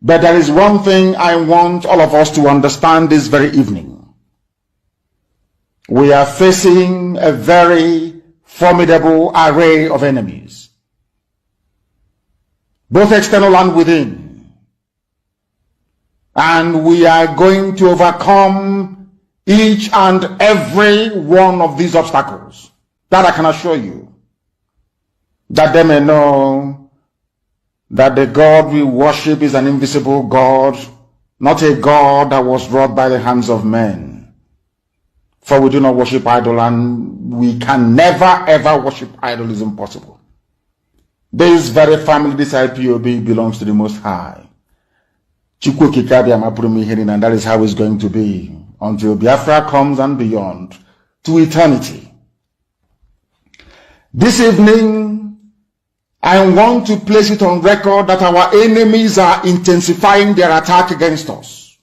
But there is one thing I want all of us to understand this very evening. We are facing a very formidable array of enemies, both external and within. And we are going to overcome each and every one of these obstacles. That I can assure you. That they may know that the God we worship is an invisible God, not a God that was wrought by the hands of men. For we do not worship idol, and we can never ever worship idol. Is impossible. This very family, this IPOB, belongs to the Most High. And that is how it's going to be until Biafra comes and beyond to eternity. This evening, I want to place it on record that our enemies are intensifying their attack against us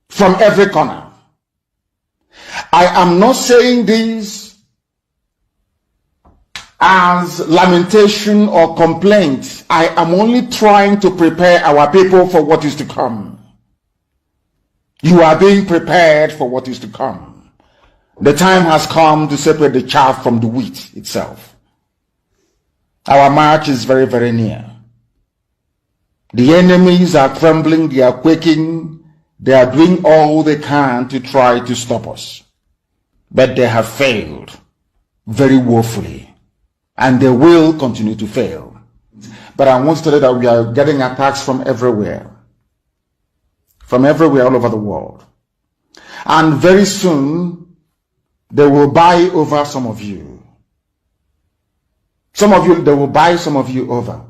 from every corner. I am not saying this as lamentation or complaint. I am only trying to prepare our people for what is to come. You are being prepared for what is to come. The time has come to separate the chaff from the wheat itself. Our march is very, very near. The enemies are trembling, they are quaking, they are doing all they can to try to stop us. But they have failed very woefully, and they will continue to fail. But I want to tell you that we are getting attacks from everywhere all over the world. And very soon, they will buy over some of you. Some of you, they will buy some of you over.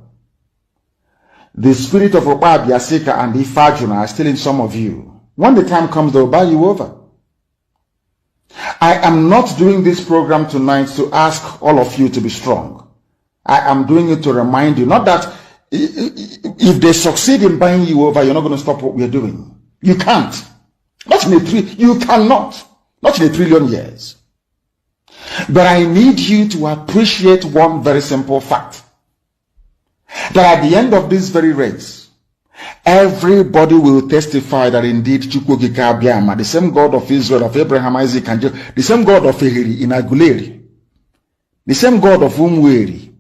The spirit of Oba Biasika and Ifajuna are still in some of you. When the time comes, they will buy you over. I am not doing this program tonight to ask all of you to be strong. I am doing it to remind you, not that if they succeed in buying you over, you're not going to stop what we are doing. You can't. You cannot. Not in a trillion years. But I need you to appreciate one very simple fact. That at the end of this very race, everybody will testify that indeed Chukwuokike Abiama, the same God of Israel, of Abraham, Isaac, and Jacob, the same God of Ehiri in Aguleri, the same God of Umweri,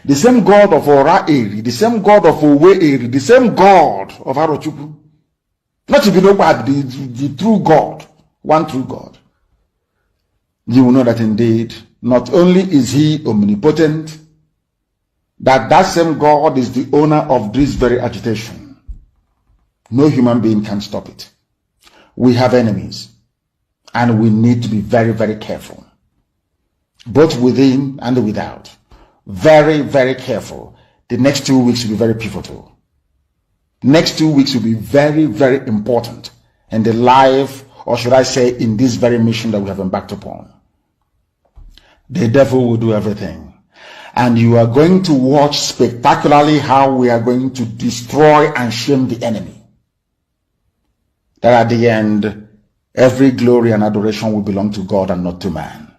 the same God of Ora Eri, the same God of Owe Eri, the same God of Arochukwu. Not to be nobody, the true God, one true God. You will know that indeed, not only is he omnipotent, that same God is the owner of this very agitation. No human being can stop it. We have enemies, and we need to be very, very careful, both within and without. Very, very careful. The next 2 weeks will be very pivotal. Next 2 weeks will be very, very important in the life, or should I say, in this very mission that we have embarked upon. The devil will do everything. And you are going to watch spectacularly how we are going to destroy and shame the enemy. That at the end, every glory and adoration will belong to God and not to man.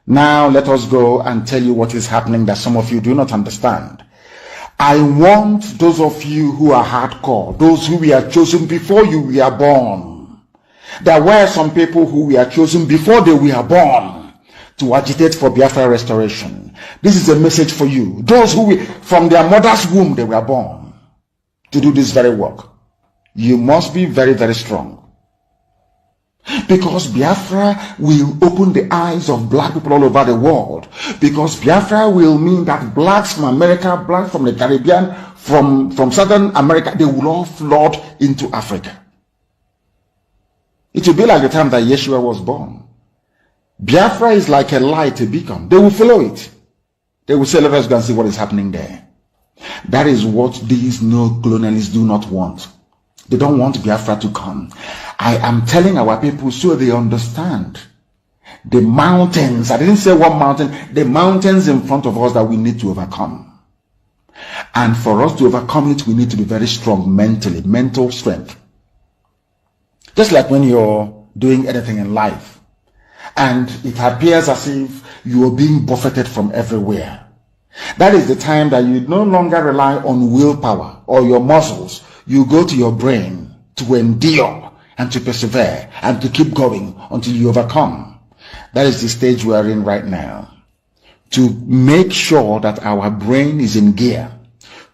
Now let us go and tell you what is happening that some of you do not understand. I want those of you who are hardcore, those who were chosen before you were born. There were some people who were chosen before they were born to agitate for Biafra restoration. This is a message for you. Those who from their mother's womb they were born to do this very work. You must be very, very strong. Because Biafra will open the eyes of black people all over the world. Because Biafra will mean that blacks from America, blacks from the Caribbean, from Southern America, they will all flood into Africa. It will be like the time that Yeshua was born. Biafra is like a light, a beacon. They will follow it. They will say, let us go and see what is happening there. That is what these neo-colonialists do not want. They don't want Biafra to come. I am telling our people so they understand. The mountains, I didn't say one mountain, the mountains in front of us that we need to overcome. And for us to overcome it, we need to be very strong mentally, mental strength. Just like when you're doing anything in life, and it appears as if you are being buffeted from everywhere. That is the time that you no longer rely on willpower or your muscles. You go to your brain to endure and to persevere and to keep going until you overcome. That is the stage we are in right now. To make sure that our brain is in gear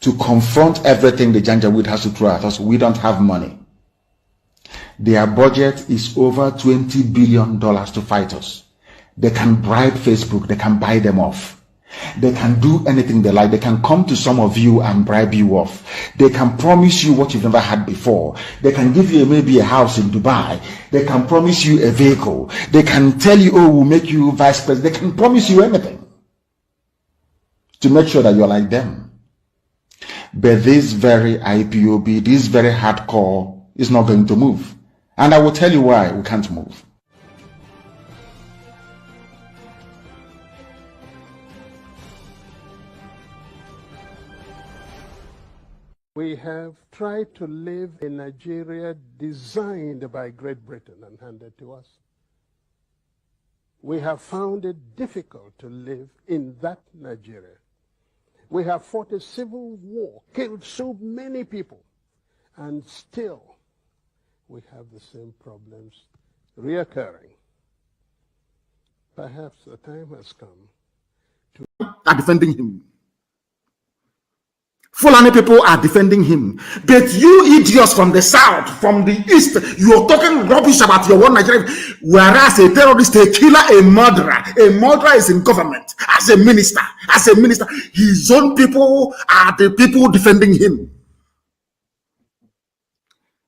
to confront everything the Janjaweed has to throw at us. We don't have money. Their budget is over $20 billion to fight us. They can bribe Facebook. They can buy them off. They can do anything they like. They can come to some of you and bribe you off. They can promise you what you've never had before. They can give you maybe a house in Dubai. They can promise you a vehicle. They can tell you, oh, we'll make you vice president. They can promise you anything to make sure that you're like them. But this very IPOB, this very hardcore is not going to move. And I will tell you why we can't move. We have tried to live in Nigeria designed by Great Britain and handed to us. We have found it difficult to live in that Nigeria. We have fought a civil war, killed so many people, and still we have the same problems reoccurring. Perhaps the time has come to... Are defending him. Fulani people are defending him. But you idiots from the south, from the east, you're talking rubbish about your one Nigeria. Whereas a terrorist, a killer, a murderer is in government as a minister. His own people are the people defending him.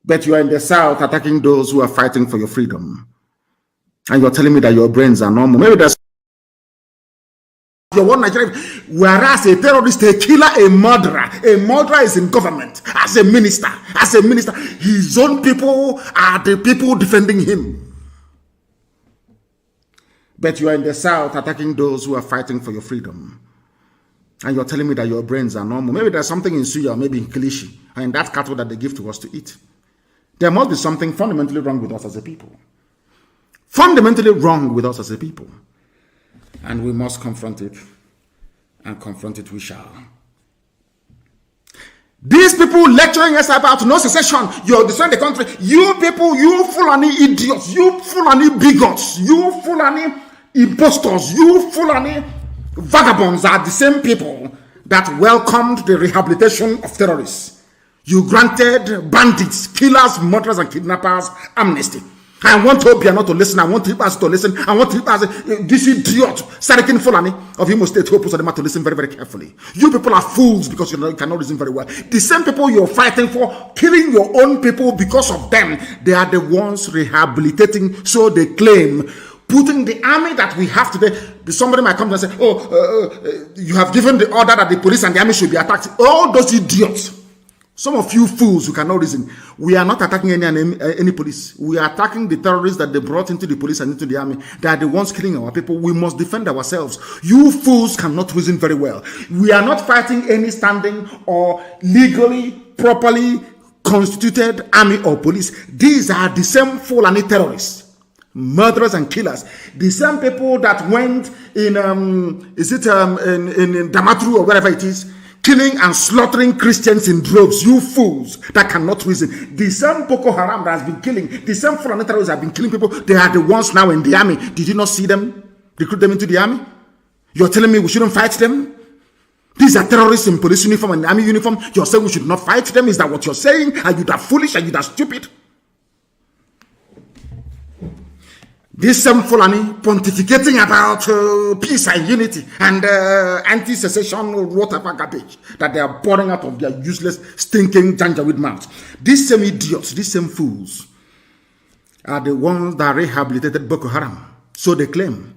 But you are in the south attacking those who are fighting for your freedom. And you're telling me that your brains are normal. Maybe that's your one Nigeria. Whereas a terrorist, a killer, a murderer is in government as a minister. His own people are the people defending him. But you are in the south attacking those who are fighting for your freedom. And you're telling me that your brains are normal. Maybe there's something in suya, maybe in kilishi, and in that cattle that they give to us to eat. There must be something fundamentally wrong with us as a people. Fundamentally wrong with us as a people. And we must confront it. And confront it we shall. These people lecturing us about no secession, you're destroying the country. You people, you Fulani idiots, you Fulani bigots, you Fulani impostors, you Fulani vagabonds are the same people that welcomed the rehabilitation of terrorists. You granted bandits, killers, murderers, and kidnappers amnesty. I want Obiano to listen. I want Tripas to listen. I want Tripas, this idiot, Sarikin Fulani of Imo State, Hope to listen very, very carefully. You people are fools because you cannot listen very well. The same people you're fighting for, killing your own people because of them, they are the ones rehabilitating, so they claim, putting the army that we have today. Somebody might come and say, you have given the order that the police and the army should be attacked. All those idiots. Some of you fools who cannot reason, we are not attacking any police. We are attacking the terrorists that they brought into the police and into the army. They are the ones killing our people. We must defend ourselves. You fools cannot reason very well. We are not fighting any standing or legally, properly constituted army or police. These are the same Fulani terrorists, murderers and killers. The same people that went in, in Damatru or wherever it is, killing and slaughtering Christians in droves. You fools that cannot reason. The same Boko Haram that has been killing, the same foreign terrorists have been killing people. They are the ones now in the army. Did you not see them? Recruit them into the army? You're telling me we shouldn't fight them? These are terrorists in police uniform and army uniform. You're saying we should not fight them? Is that what you're saying? Are you that foolish? Are you that stupid? This same Fulani pontificating about peace and unity and anti-secession whatever garbage that they are pouring out of their useless, stinking Janjaweed mouths. These same idiots, these same fools are the ones that rehabilitated Boko Haram. So they claim.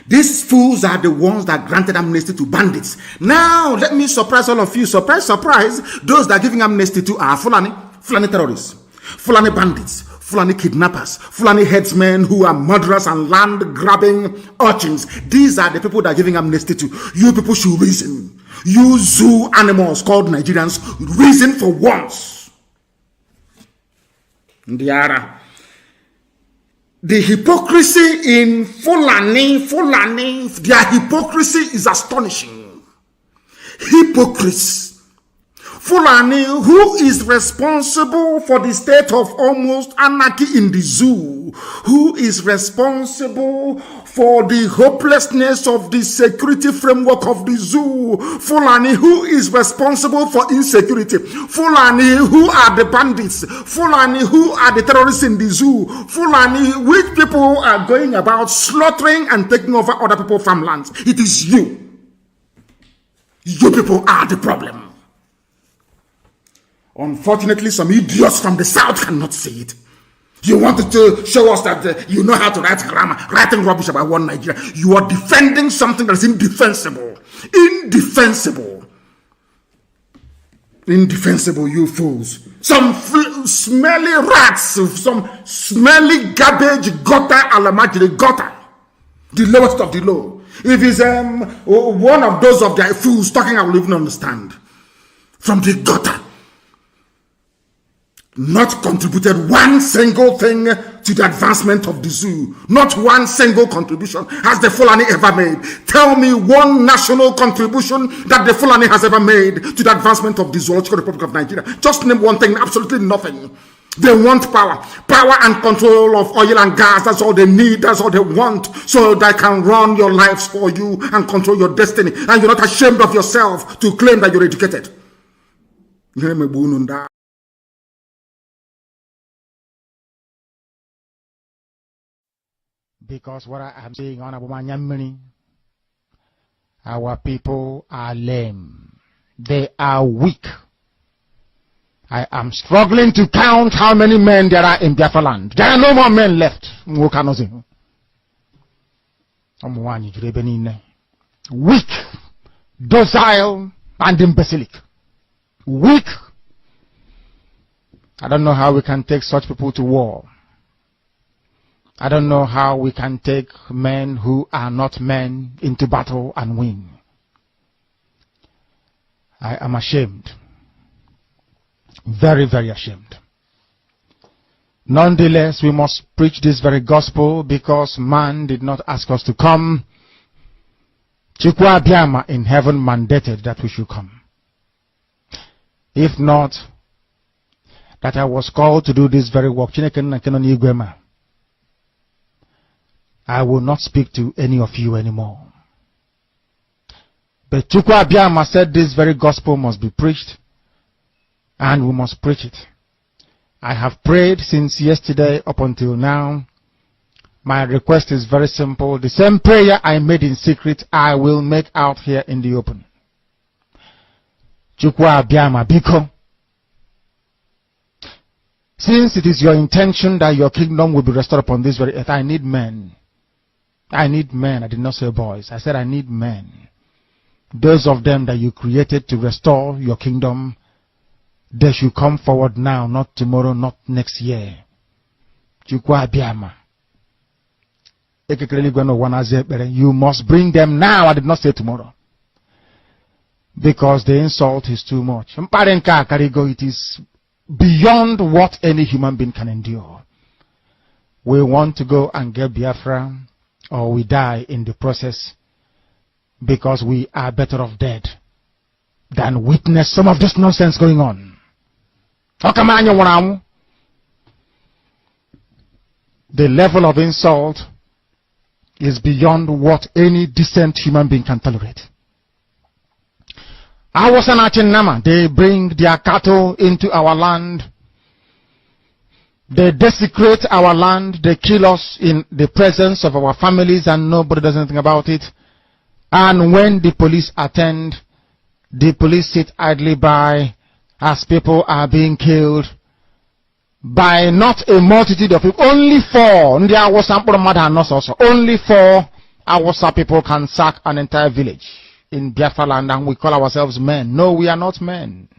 These fools are the ones that granted amnesty to bandits. Now, let me surprise all of you. Surprise, surprise. Those that are giving amnesty to are Fulani terrorists, Fulani bandits, Fulani kidnappers, Fulani headsmen who are murderers and land-grabbing urchins. These are the people that are giving amnesty to. You people should reason. You zoo animals called Nigerians, reason for once. The hypocrisy in Fulani, their hypocrisy is astonishing. hypocrites. Fulani, who is responsible for the state of almost anarchy in the zoo, who is responsible for the hopelessness of the security framework of the zoo, Fulani, who is responsible for insecurity, Fulani, who are the bandits, Fulani, who are the terrorists in the zoo, Fulani, which people are going about slaughtering and taking over other people's farmlands. It is you. You people are the problem. Unfortunately, some idiots from the south cannot see it. You wanted to show us that you know how to write grammar, writing rubbish about one Nigeria. You are defending something that's indefensible. Indefensible. Indefensible, you fools. Some smelly rats, some smelly garbage, gutter, alamajiri, gutter. The lowest of the low. If it's one of those of their fools talking, I will even understand. From the gutter. Not contributed one single thing to the advancement of the zoo. Not one single contribution has the Fulani ever made. Tell me one national contribution that the Fulani has ever made to the advancement of the Zoological Republic of Nigeria. Just name one thing, absolutely nothing. They want power. Power and control of oil and gas. That's all they need. That's all they want. So they can run your lives for you and control your destiny. And you're not ashamed of yourself to claim that you're educated. Because what I am saying on Abumanyamini, our people are lame. They are weak. I am struggling to count how many men there are in Biafra land. There are no more men left. Weak, docile, and imbecilic. Weak. I don't know how we can take such people to war. I don't know how we can take men who are not men into battle and win. I am ashamed. Very, very ashamed. Nonetheless, we must preach this very gospel because man did not ask us to come. Chukwu Abiyama in heaven mandated that we should come. If not, that I was called to do this very work, I will not speak to any of you anymore. But Chukwu Abiyama said this very gospel must be preached, and we must preach it. I have prayed since yesterday up until now. My request is very simple. The same prayer I made in secret, I will make out here in the open. Chukwu Abiyama biko. Since it is your intention that your kingdom will be restored upon this very earth, I need men. I need men. I did not say boys. I said I need men. Those of them that you created to restore your kingdom, they should come forward now, not tomorrow, not next year. Chukwu Abiyama. You must bring them now. I did not say tomorrow. Because the insult is too much. It is beyond what any human being can endure. We want to go and get Biafra, or we die in the process, because we are better off dead than witness some of this nonsense going on. The level of insult is beyond what any decent human being can tolerate. They bring their cattle into our land. They desecrate our land. They kill us in the presence of our families and nobody does anything about it. And when the police attend, the police sit idly by as people are being killed by not a multitude of people. Only 4. Only 4 Awasa people can sack an entire village in Biafra land, and we call ourselves men. No, we are not men.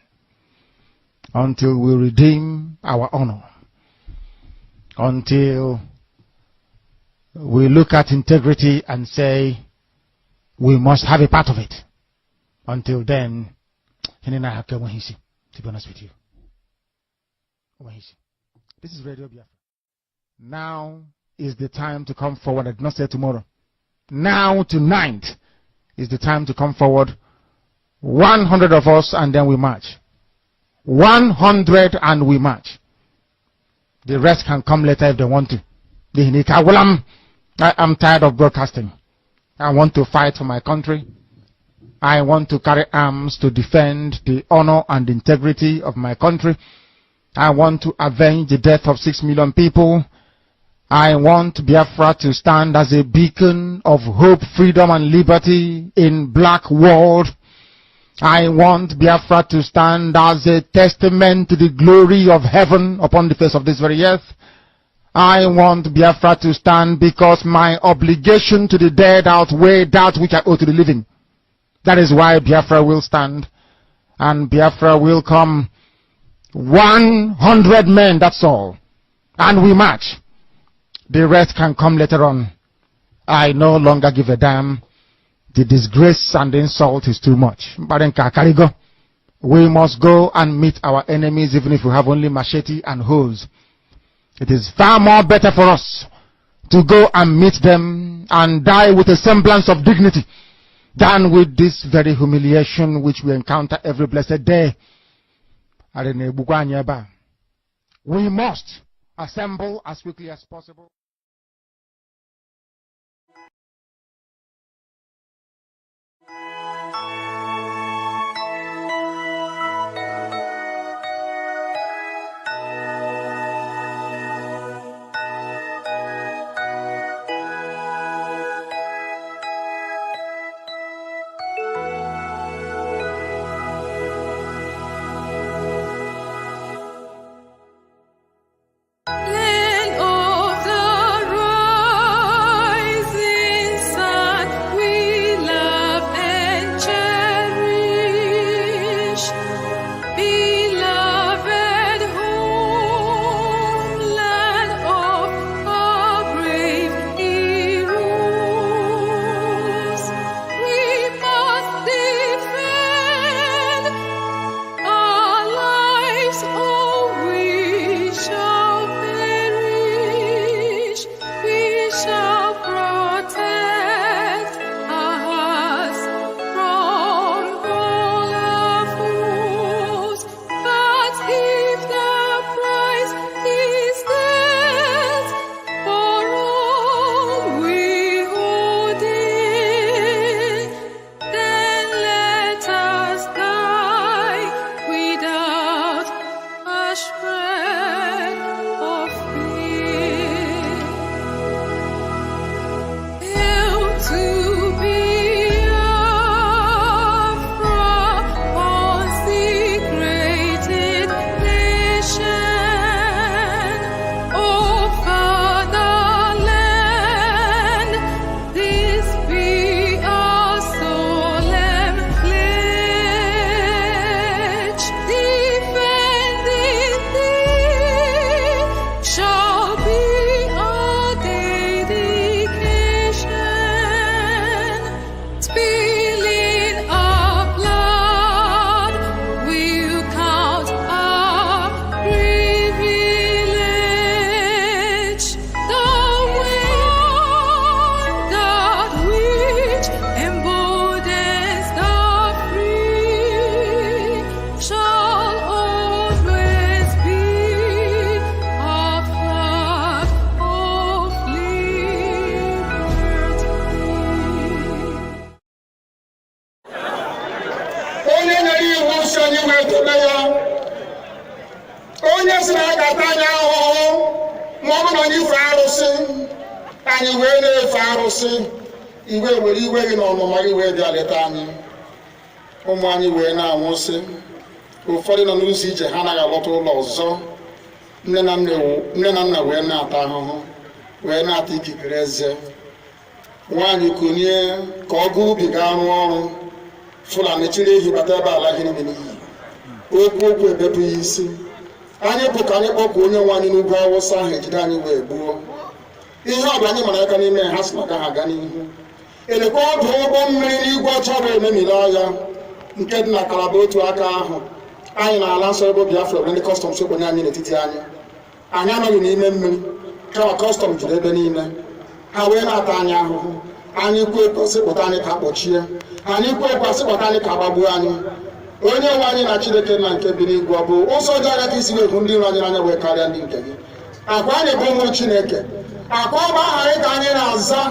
Until we redeem our honor. Until we look at integrity and say, we must have a part of it. Until then, to be honest with you. This is Radio Biafra. Now is the time to come forward. I did not say tomorrow. Now, tonight, is the time to come forward 100 of us, and then we march. 100 and we march. The rest can come later if they want to. I am tired of broadcasting. I want to fight for my country. I want to carry arms to defend the honor and integrity of my country. I want to avenge the death of 6 million people. I want Biafra to stand as a beacon of hope, freedom, and liberty in black world. I want Biafra to stand as a testament to the glory of heaven upon the face of this very earth. I want Biafra to stand because my obligation to the dead outweigh that which I owe to the living. That is why Biafra will stand, and Biafra will come. 100 men, that's all. And we march. The rest can come later on. I no longer give a damn. The disgrace and the insult is too much. We must go and meet our enemies even if we have only machete and hoes. It is far more better for us to go and meet them and die with a semblance of dignity than with this very humiliation which we encounter every blessed day. We must assemble as quickly as possible. ụfọdụ nọ n'ụzọ ije ha anaghị alọta ụlọ ọzọ nne na nna wee na-ata ahụhụ wee na-ata ikikere eze nwaanyị konye ka ọ gaa ubi gaa rụọ ọrụ Fulani chiri ehi bata ebe ala gị n'ime n'iyi okwu ebepụ ya isi anyị bụ ka anyị kpọkụ onye nwaanyị n'ugwu Awụsa ahụ ejide anyị wee gbuo ihe ọ bụ anyị mara aka n'ime ha si na ka ha gaa n'ihu elekwa ọdụ ụgbọ mmiri n'igwe ọcha bụ ememiri agha nke dị na Kalaba otu aka ahụ anyị na-ala nsọ ebe Biafra bụ ndị kọstọm sokwenye anyị n'etiti anyị anọghị n'ime mmiri kama kọstọm juru ebe niile ha wee na-ata anyị ahụhụ anyị kwe kwesịpụta anyị ka kpọchie anyị kwe kwesịpụta anyị ka gbagbuo anyị onye nwe anyị na Chineke na nke bi n'igwe ọ bụ ụzọ dị aga ka isi wee hụ ndị iro anyị n'anya wee karịa ndị nke gị akwa anyị bụ ụmụ Chineke akwa ọba aha anyị ka anyị na-aza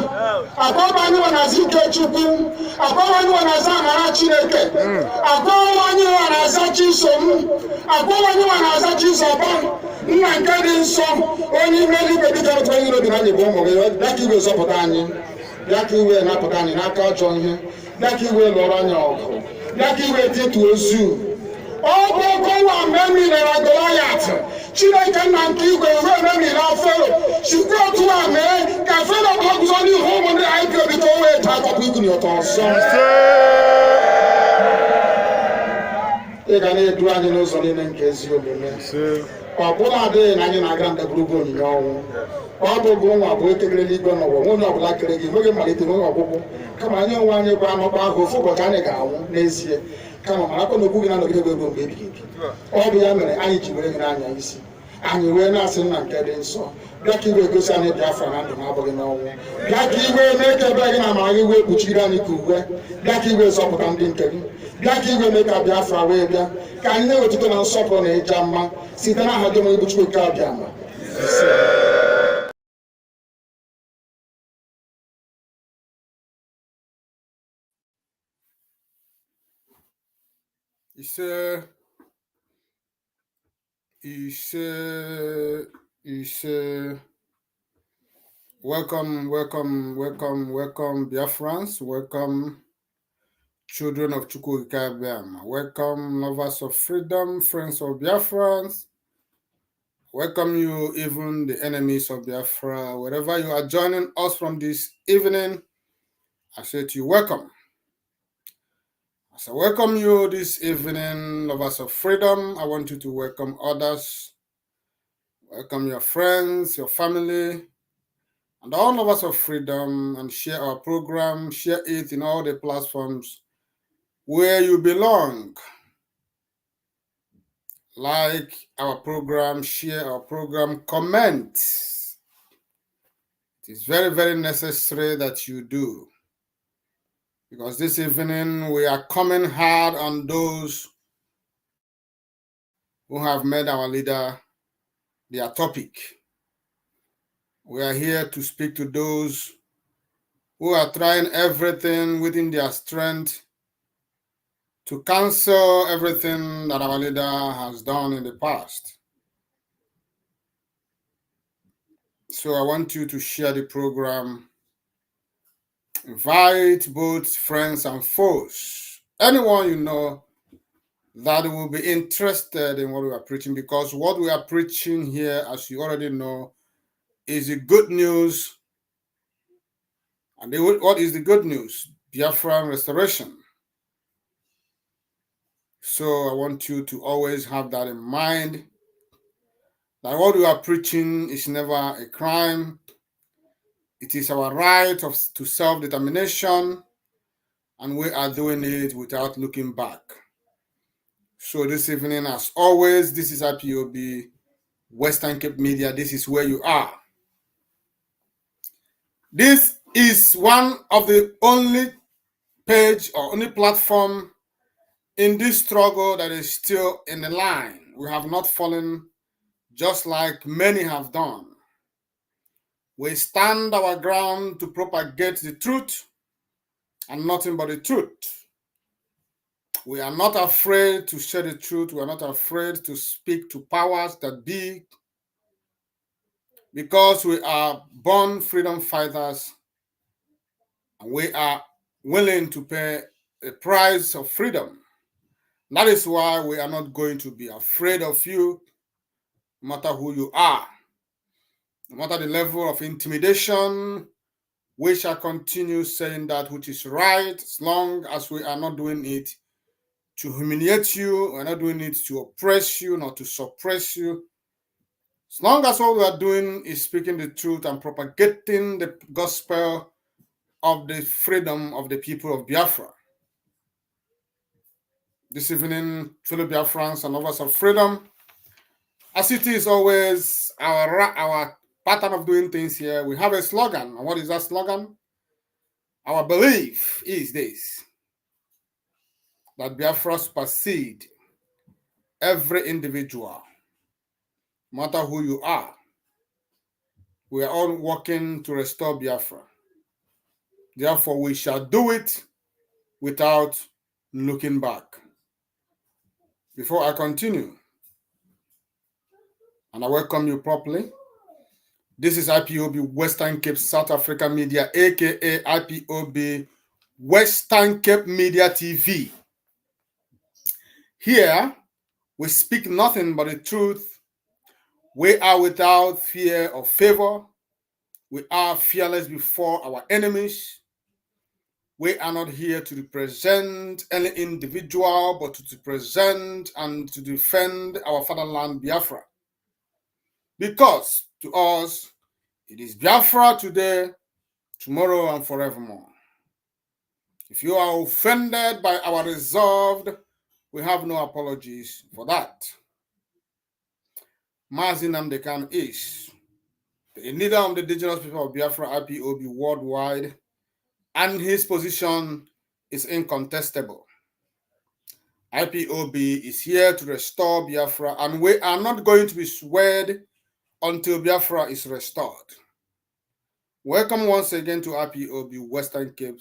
akwa ọba anyị nwe na-aza ike Chukwu akwa ọba anyị nwe na-aza amara Chineke akwa ọba anyị nwe na-aza Chisom akwa ọba anyị nwe na-aza Chizọba nna nke dị nsọ onye ime eluigwe dịka otu onye iro bi na anyị bụ ụmụ gị bịa ka iwe zọpụta anyị bịa ka iwe napụta anyị n'aka ajọ ihe bịa ka iwe lụọrọ anyị ọgụ bịa ka iwe tịtụ ozu ọ bụ ọkọwa mgbe emilere Goliat Chineke nna nke igwe ruo ememila Fero site otu a mee ka Fero bụ ọgụzọ n'ihu ụmụ ndị anyị bi ka o wee taa akọkọ ikuni ọtọ ọzọ ị ga na-edu anyị n'ụzọ niile nke ezi omume ọ bụla adịghị na anyị na-aga ndagwurugwu onyinye ọnwụ ọ bụ gụ nwa bụ ekegere n'igwe n'ụwa onye ọbụla kere gị nweghị mmalite nweghị ọgwụgwụ kama anyị onwe anyị bụ anọkpa ahụ ofu ụbọchị anyị ga-anwụ n'ezie kama marakwa na okwu gị na-anọgide gị mgbe ebighị ebi ọ bụ ya mere anyị ji were gị n'anya isi anyị wee na-asị nna nke dị nsọ bịa ka iwe gosi anyị Biafra na ndụ na-abụghị n'ọnwụ bịa ka iwe mee ka ebe gị na amara gị wee kpuchiri anyị ka uwe bịa ka iwe zọpụta ndị nke gị bịa ka iwe mee ka Biafra wee bịa ka anyị na-ewetụta na nsọpụrụ na ịja mma site n'aha gị onye bụ Chukwu nke abịa ma Welcome, Biafrans. Welcome, children of Chukwukabiam. Welcome, lovers of freedom, friends of Biafrans. Welcome you, even the enemies of Biafra. Wherever you are joining us from this evening, I say to you, welcome. As I welcome you this evening, lovers of freedom, I want you to welcome others. Welcome your friends, your family, and all lovers of freedom, and share our program, share it in all the platforms where you belong. Like our program, share our program, comment. It is very, very necessary that you do. Because this evening we are coming hard on those who have made our leader their topic. We are here to speak to those who are trying everything within their strength to cancel everything that our leader has done in the past. So I want you to share the program. Invite both friends and foes, anyone you know that will be interested in what we are preaching, because what we are preaching here, as you already know, is the good news. And what is the good news? Biafran restoration. So I want you to always have that in mind, that what we are preaching is never a crime. It is our right to self-determination, and we are doing it without looking back. So this evening, as always, this is IPOB, Western Cape Media. This is where you are. This is one of the only page or only platform in this struggle that is still in the line. We have not fallen just like many have done. We stand our ground to propagate the truth and nothing but the truth. We are not afraid to share the truth. We are not afraid to speak to powers that be, because we are born freedom fighters and we are willing to pay a price of freedom. That is why we are not going to be afraid of you, no matter who you are. No matter the level of intimidation, we shall continue saying that which is right, as long as we are not doing it to humiliate you, we're not doing it to oppress you, not to suppress you. As long as what we are doing is speaking the truth and propagating the gospel of the freedom of the people of Biafra. This evening, fellow Biafrans and lovers of freedom, as it is always our pattern of doing things here, we have a slogan. And what is that slogan? Our belief is this, that Biafra supersedes every individual, no matter who you are. We are all working to restore Biafra. Therefore, we shall do it without looking back. Before I continue, and I welcome you properly, this is IPOB Western Cape South Africa Media, aka IPOB Western Cape Media TV. Here, we speak nothing but the truth. We are without fear or favor. We are fearless before our enemies. We are not here to represent any individual, but to represent and to defend our fatherland, Biafra. Because to us, it is Biafra today, tomorrow, and forevermore. If you are offended by our resolve, we have no apologies for that. Mazi Nnamdi Kanu is the leader of the indigenous people of Biafra, IPOB, worldwide, and his position is incontestable. IPOB is here to restore Biafra, and we are not going to be swayed until Biafra is restored. Welcome once again to IPOB Western Cape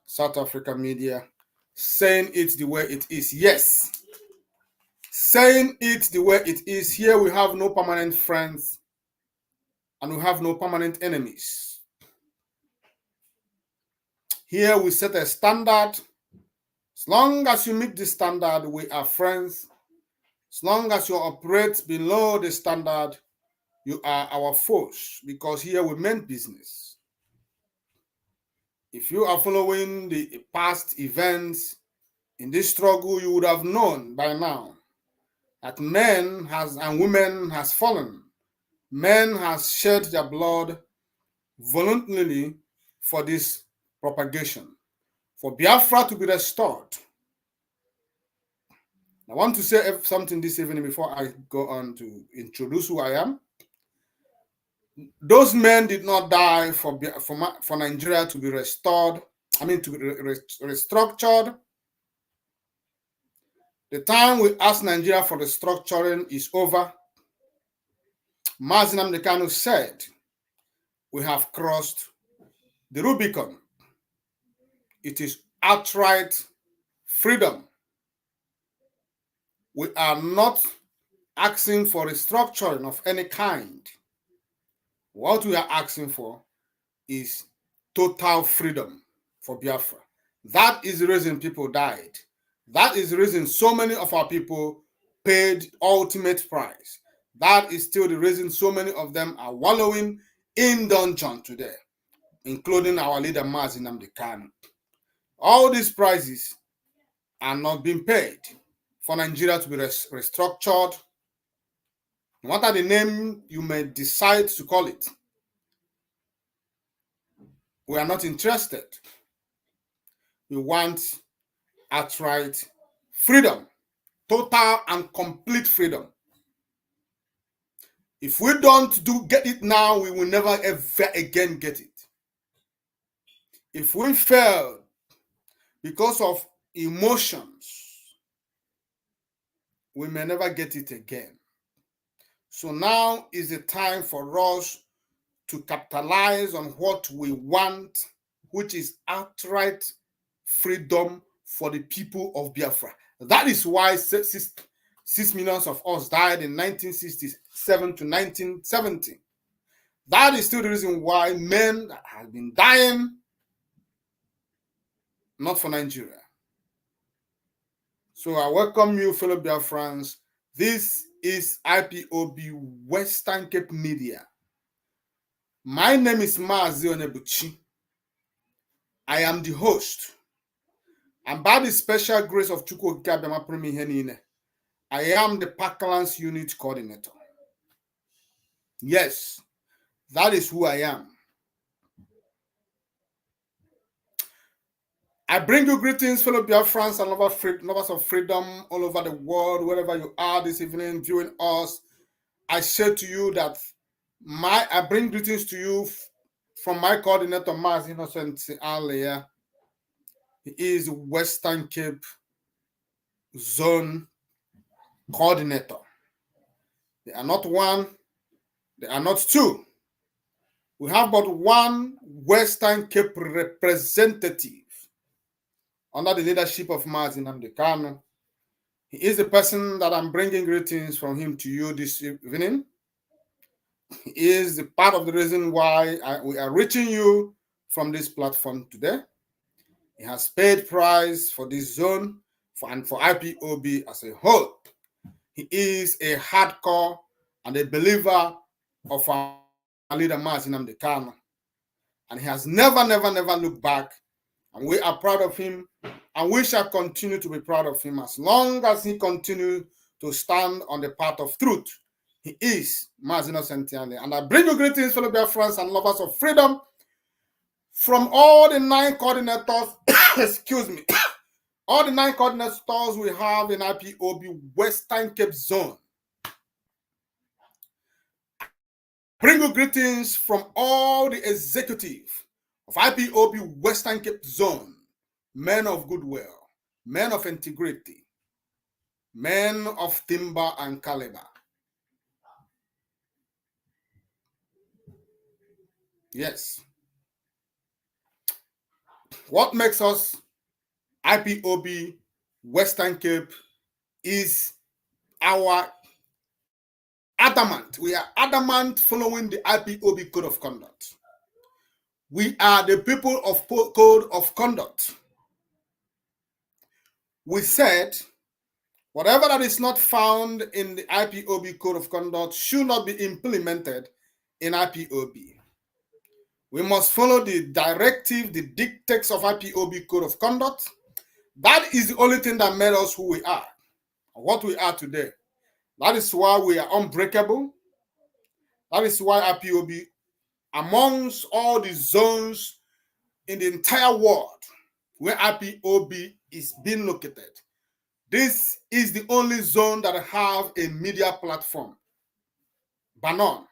South Africa Media, saying it the way it is. Yes, saying it the way it is. Here we have no permanent friends and we have no permanent enemies. Here we set a standard. As long as you meet the standard, we are friends. As long as you operate below the standard, you are our foes, because here we meant business. If you are following the past events in this struggle, you would have known by now that men and women has fallen. Men has shed their blood voluntarily for this propagation, for Biafra to be restored. I want to say something this evening before I go on to introduce who I am. Those men did not die for Nigeria to be restored, to be restructured. The time we ask Nigeria for restructuring is over. Mazi Nnamdi Kanu said, we have crossed the Rubicon. It is outright freedom. We are not asking for restructuring of any kind. What we are asking for is total freedom for Biafra. That is the reason people died. That is the reason so many of our people paid ultimate price. That is still the reason so many of them are wallowing in dungeon today, including our leader Mazi Nnamdi Kanu. All these prices are not being paid for Nigeria to be restructured. No matter the name you may decide to call it, we are not interested. We want outright freedom, total and complete freedom. If we don't get it now, we will never ever again get it. If we fail because of emotions, we may never get it again. So now is the time for us to capitalize on what we want, which is outright freedom for the people of Biafra. That is why 6 million of us died in 1967 to 1970. That is still the reason why men have been dying, not for Nigeria. So I welcome you, fellow Biafrans. This is IPOB Western Cape Media. My name is Mazi Onyebuchi. I am the host. And by the special grace of Chukwu Okike Abiama Premi Henine, I am the Parklands Unit Coordinator. Yes, that is who I am. I bring you greetings, fellow Biafrans and lovers of freedom all over the world, wherever you are this evening viewing us. I say to you that I bring greetings to you from my coordinator, Mars Innocent earlier. He is Western Cape Zone Coordinator. They are not one, they are not two. We have but one Western Cape representative under the leadership of Mars Nnamdi Kanu. He is the person that I'm bringing greetings from him to you this evening. He is the part of the reason why we are reaching you from this platform today. He has paid price for this zone and for IPOB as a whole. He is a hardcore and a believer of our leader, Mars Nnamdi Kanu. And he has never looked back. And we are proud of him. And we shall continue to be proud of him as long as he continues to stand on the path of truth. He is Mars Innocent. And I bring you greetings, fellow Biafrans and lovers of freedom, from all the 9 coordinators, excuse me, all the 9 coordinators we have in IPOB Western Cape Zone. Bring you greetings from all the executive of IPOB Western Cape Zone, men of goodwill, men of integrity, men of timber and caliber. Yes. What makes us IPOB Western Cape is our adamant. We are adamant following the IPOB Code of Conduct. We are the people of Code of Conduct. We said whatever that is not found in the IPOB Code of Conduct should not be implemented in IPOB. We must follow the directive, the dictates of IPOB Code of Conduct. That is the only thing that made us who we are, what we are today. That is why we are unbreakable. That is why IPOB, amongst all the zones in the entire world where IPOB is being located, this is the only zone that have a media platform. Banon.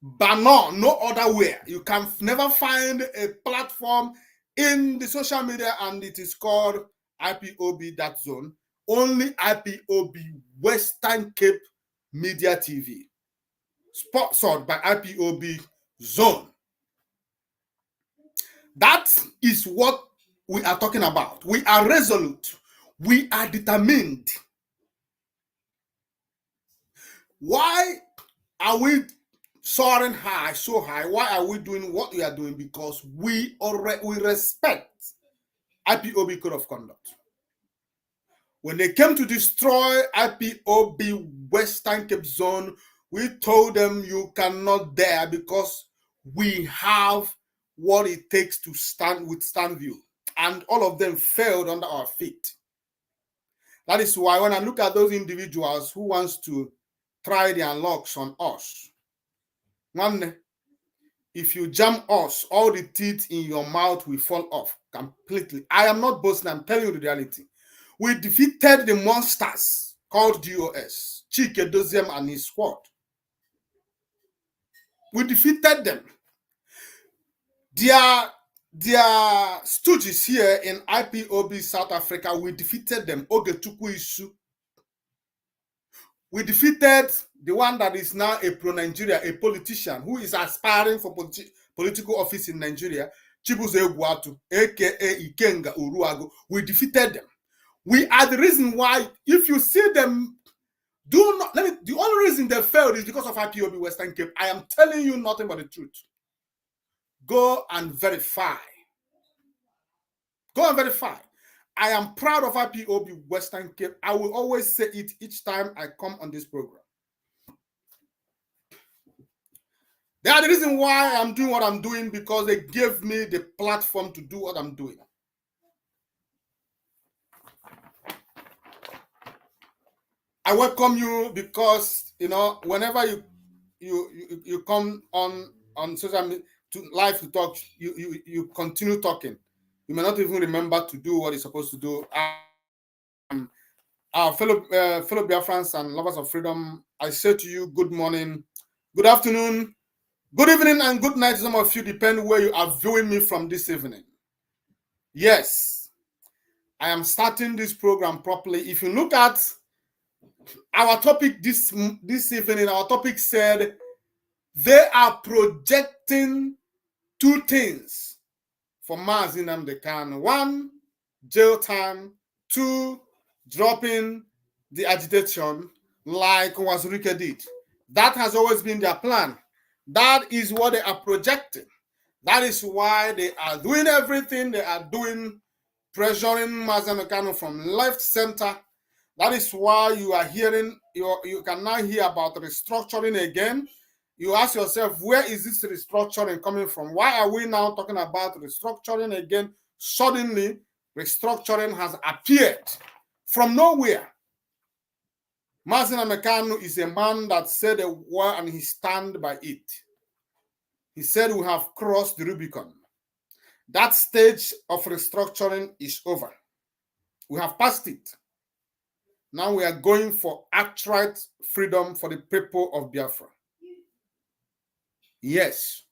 Banon, no other where. You can never find a platform in the social media and it is called IPOB that zone. Only IPOB Western Cape Media TV, sponsored by IPOB Zone. That is what we are talking about. We are resolute. We are determined. Why are we soaring high, so high? Why are we doing what we are doing? Because we respect IPOB Code of Conduct. When they came to destroy IPOB Western Cape Zone, we told them you cannot dare because we have what it takes to withstand you. And all of them failed under our feet. That is why when I look at those individuals who wants to try their lucks on us, one, if you jam us, all the teeth in your mouth will fall off completely. I am not boasting, I'm telling you the reality. We defeated the monsters called DOS, Chike Doziem and his squad. We defeated them. Their stooges here in IPOB South Africa, we defeated them. Ogechukwu Isu. We defeated the one that is now a pro-Nigeria, a politician who is aspiring for political office in Nigeria, Chibuzo Egwuatu, aka Ikenga Uruago. We defeated them. We are the reason why, if you see them, the only reason they failed is because of IPOB Western Cape. I am telling you nothing but the truth. Go and verify. Go and verify. I am proud of IPOB Western Cape. I will always say it each time I come on this program. They are the reason why I'm doing what I'm doing, because they gave me the platform to do what I'm doing. I welcome you because, you know, whenever you come on social media to live to talk, you continue talking. You may not even remember to do what you're supposed to do. Our fellow Biafrans and lovers of freedom, I say to you, good morning, good afternoon, Good evening and good night to some of you, depending where you are viewing me from this evening. Yes, I am starting this program properly. If you look at our topic this evening, our topic said they are projecting two things for Mazi Nnamdi Kanu. One, jail time. Two, dropping the agitation like UWAZURIKE did. That has always been their plan. That is what they are projecting. That is why they are doing everything they are doing, pressuring Mazi Nnamdi Kanu from left, center. That is why you are hearing, you can now hear about restructuring again. You ask yourself, where is this restructuring coming from? Why are we now talking about restructuring again? Suddenly, restructuring has appeared from nowhere. Mazi Nnamdi Kanu is a man that said a word and he stand by it. He said we have crossed the Rubicon. That stage of restructuring is over. We have passed it. Now we are going for outright freedom for the people of Biafra. Yes.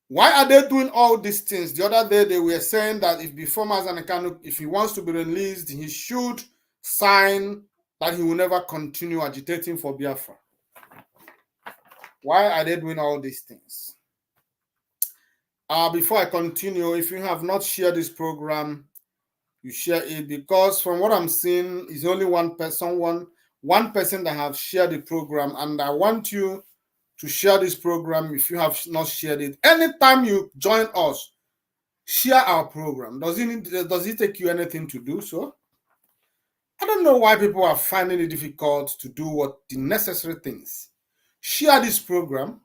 Why are they doing all these things? The other day they were saying that if before Mazi Nnamdi Kanu, if he wants to be released, he should sign that he will never continue agitating for Biafra. Why are they doing all these things? Before I continue, if you have not shared this program, you share it, because from what I'm seeing is only one person that have shared the program, and I want you to share this program if you have not shared it. Anytime you join us, share our program. Does it take you anything to do so? I don't know why people are finding it difficult to do what the necessary things. Share this program,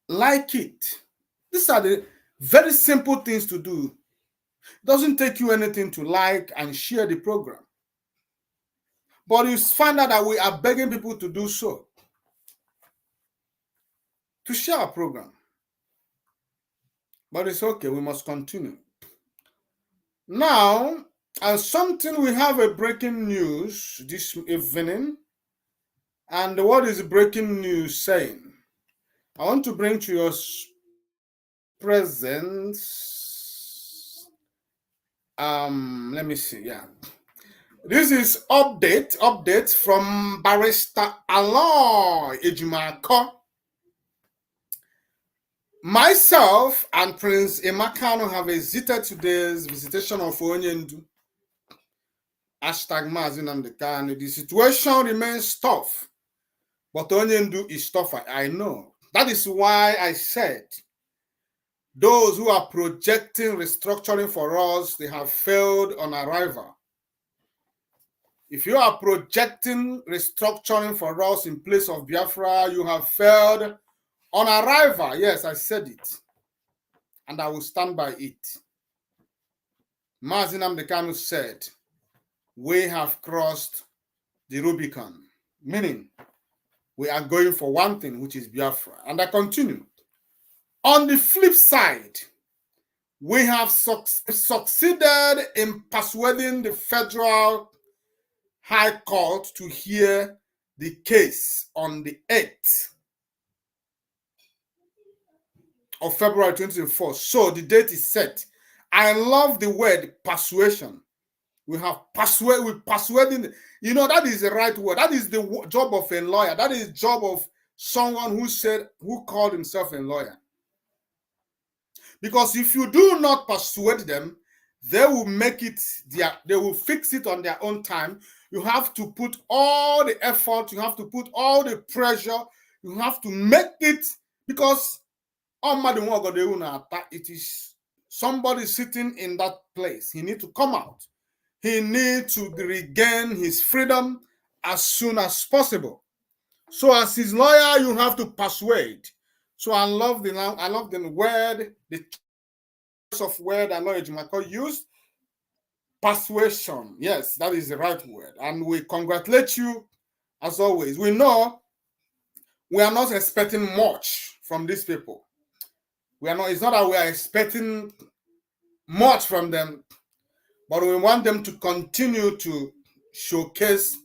like it. These are the very simple things to do. It doesn't take you anything to like and share the program. But you find out that we are begging people to do so, to share our program. But it's okay, we must continue. Now, we have a breaking news this evening. And what is the breaking news saying? I want to bring to your presence. Let me see. Yeah. This is update from Barrister Aloy Ejimako. Myself and Prince Emakano have visited today's visitation of Onyendu. Mazi Nnamdi Kanu. The situation remains tough, but Onyendu is tougher. I know. That is why I said those who are projecting restructuring for us, they have failed on arrival. If you are projecting restructuring for us in place of Biafra, you have failed on arrival. Yes, I said it. And I will stand by it. Mazi Nnamdi Kanu said, we have crossed the Rubicon. Meaning, we are going for one thing, which is Biafra. And I continue. On the flip side, we have succeeded in persuading the Federal High Court to hear the case on the 8th of February 2024. So the date is set. I love the word persuasion. We have persuading. You know, that is the right word. That is the job of a lawyer. That is the job of someone who called himself a lawyer. Because if you do not persuade them, they will they will fix it on their own time. You have to put all the effort, you have to put all the pressure, you have to make it, because it is somebody sitting in that place. He needs to come out. He needs to regain his freedom as soon as possible. So as his lawyer, you have to persuade. So I love the word, the choice of word that Lawyer Ejimako used. Persuasion. Yes, that is the right word. And we congratulate you as always. We know we are not expecting much from these people. It's not that we are expecting much from them, but we want them to continue to showcase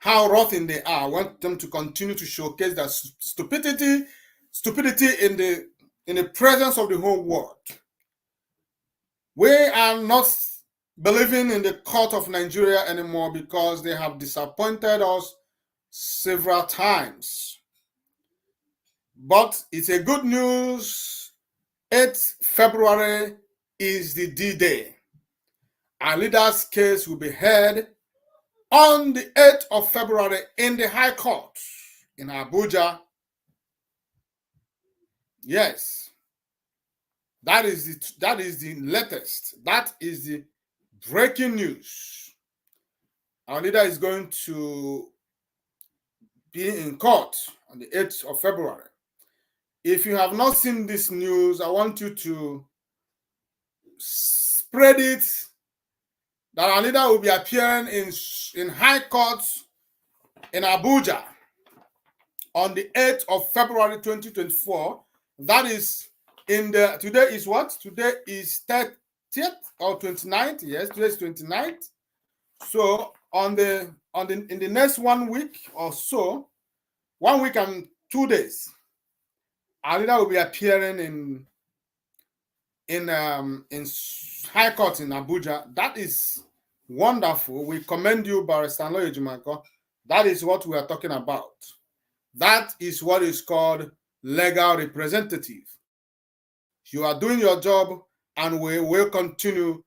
how rotten they are. I want them to continue to showcase their stupidity in the presence of the whole world. We are not believing in the court of Nigeria anymore because they have disappointed us several times. But it's a good news. 8th February is the D-Day. Our leader's case will be heard on the 8th of February in the High Court in Abuja. Yes, that is the latest. That is the breaking news. Our leader is going to be in court on the 8th of February. If you have not seen this news, I want you to spread it that our leader will be appearing in High Court in Abuja on the 8th of February 2024. That is today is what? Today is 30th or 29th. Yes, today is 29th. So in the next 1 week or so, 1 week and 2 days, our leader will be appearing in High Court in Abuja. That is wonderful. We commend you, Barrister Aloy Ejimakor. That is what we are talking about. That is what is called legal representative. You are doing your job, and we will continue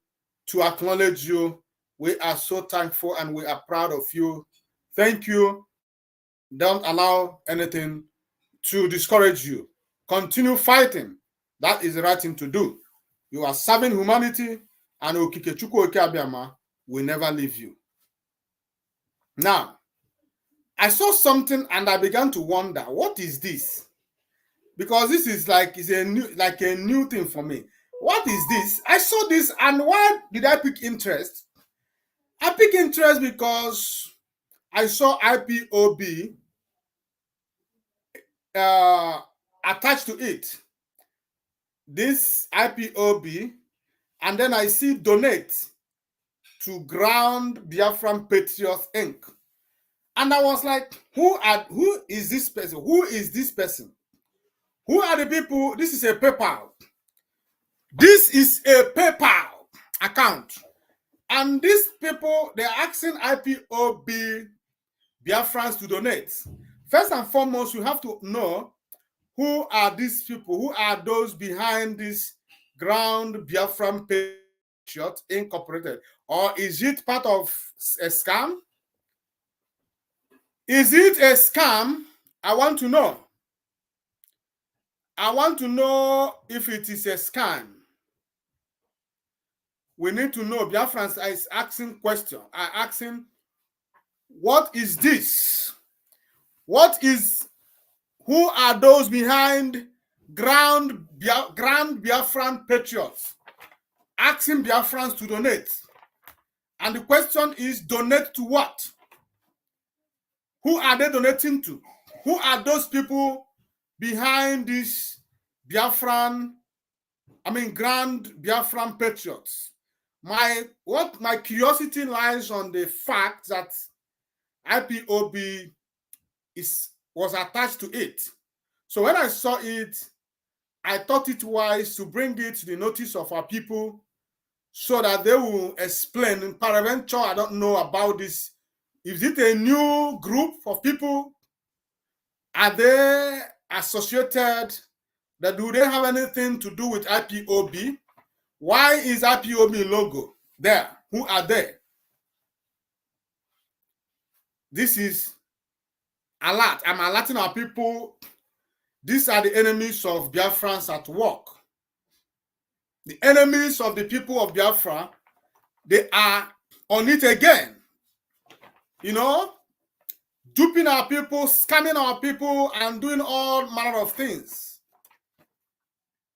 to acknowledge you. We are so thankful and we are proud of you. Thank you. Don't allow anything to discourage you. Continue fighting. That is the right thing to do. You are serving humanity, and Okikechukwu Okeabiama will never leave you. Now, I saw something and I began to wonder, what is this? Because this is like a new thing for me. What is this? I saw this, and why did I pick interest? I pick interest because I saw IPOB attached to it. This IPOB, and then I see donate to Ground Biafran Patriots Inc. And I was like, who is this person? Who is this person? Who are the people? This is a PayPal. This is a PayPal account. And these people, they're asking IPOB Biafrans to donate. First and foremost, you have to know who are these people? Who are those behind this Ground Biafran Patriots Incorporated? Or is it part of a scam? Is it a scam? I want to know. I want to know if it is a scam. We need to know. Biafrans is asking question. I asking, what is this? Who are those behind Grand Biafran Patriots? Asking Biafrans to donate. And the question is, donate to what? Who are they donating to? Who are those people behind this Grand Biafran Patriots? My curiosity lies on the fact that IPOB was attached to it. So when I saw it, I thought it wise to bring it to the notice of our people so that they will explain. Peradventure, I don't know about this. Is it a new group of people? Are they associated? Do they have anything to do with IPOB? Why is IPOB logo there? Who are they? This is alert. I'm alerting our people. These are the enemies of Biafrans at work. The enemies of the people of Biafra, they are on it again. You know, duping our people, scamming our people, and doing all manner of things.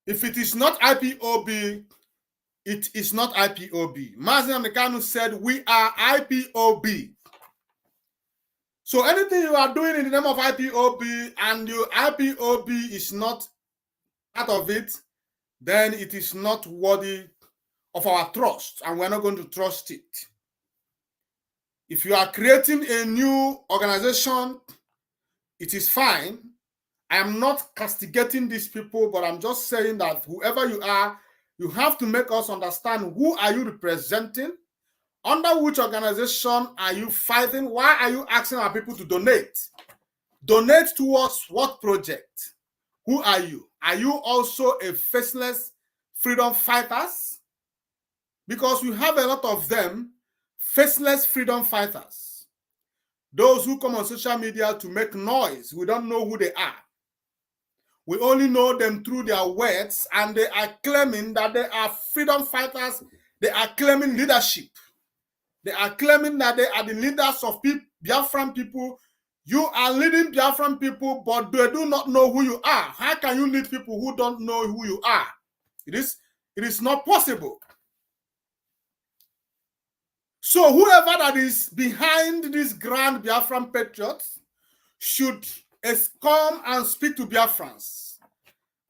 If it is not IPOB, it is not IPOB. Mazi Amekanu said, we are IPOB. So anything you are doing in the name of IPOB and your IPOB is not part of it, then it is not worthy of our trust, and we're not going to trust it. If you are creating a new organization, it is fine. I am not castigating these people, but I'm just saying that whoever you are, you have to make us understand who are you representing, under which organization are you fighting, why are you asking our people to donate? Donate towards what project? Who are you? Are you also a faceless freedom fighters? Because we have a lot of them, faceless freedom fighters. Those who come on social media to make noise, we don't know who they are. We only know them through their words, and they are claiming that they are freedom fighters. They are claiming leadership. They are claiming that they are the leaders of Biafran people. You are leading Biafran people, but they do not know who you are. How can you lead people who don't know who you are? It is not possible. So whoever that is behind these grand Biafran patriots should come and speak to Biafrans.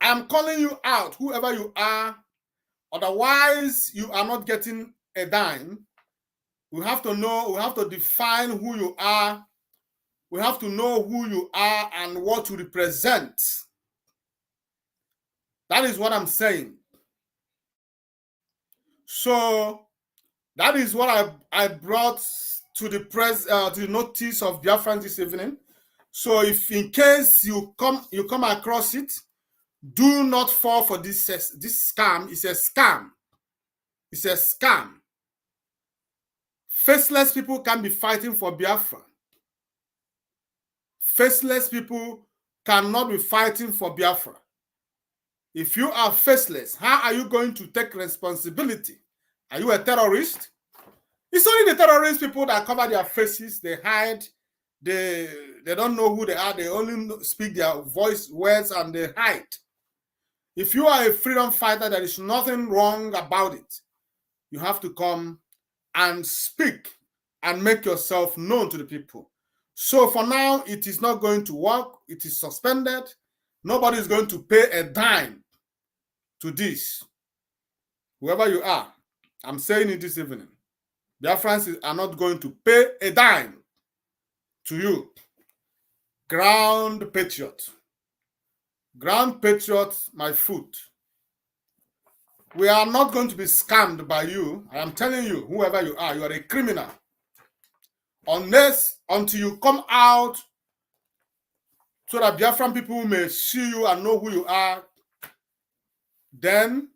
I am calling you out, whoever you are. Otherwise, you are not getting a dime. We have to know, we have to define who you are. We have to know who you are and what you represent. That is what I'm saying. So that is what I brought to the press, to the notice of Biafran this evening. So if in case you come across it, do not fall for this scam. It's a scam. It's a scam. Faceless people can be fighting for Biafra. Faceless people cannot be fighting for Biafra. If you are faceless, how are you going to take responsibility? Are you a terrorist? It's only the terrorist people that cover their faces, they hide, they don't know who they are, they only speak their words and they hide. If you are a freedom fighter, there is nothing wrong about it. You have to come and speak and make yourself known to the people. So for now, it is not going to work. It is suspended. Nobody is going to pay a dime to this. Whoever you are, I'm saying it this evening. Biafrans are not going to pay a dime to you. Ground patriot. Ground patriot, my foot. We are not going to be scammed by you. I am telling you, whoever you are a criminal. Until you come out so that Biafran people may see you and know who you are, then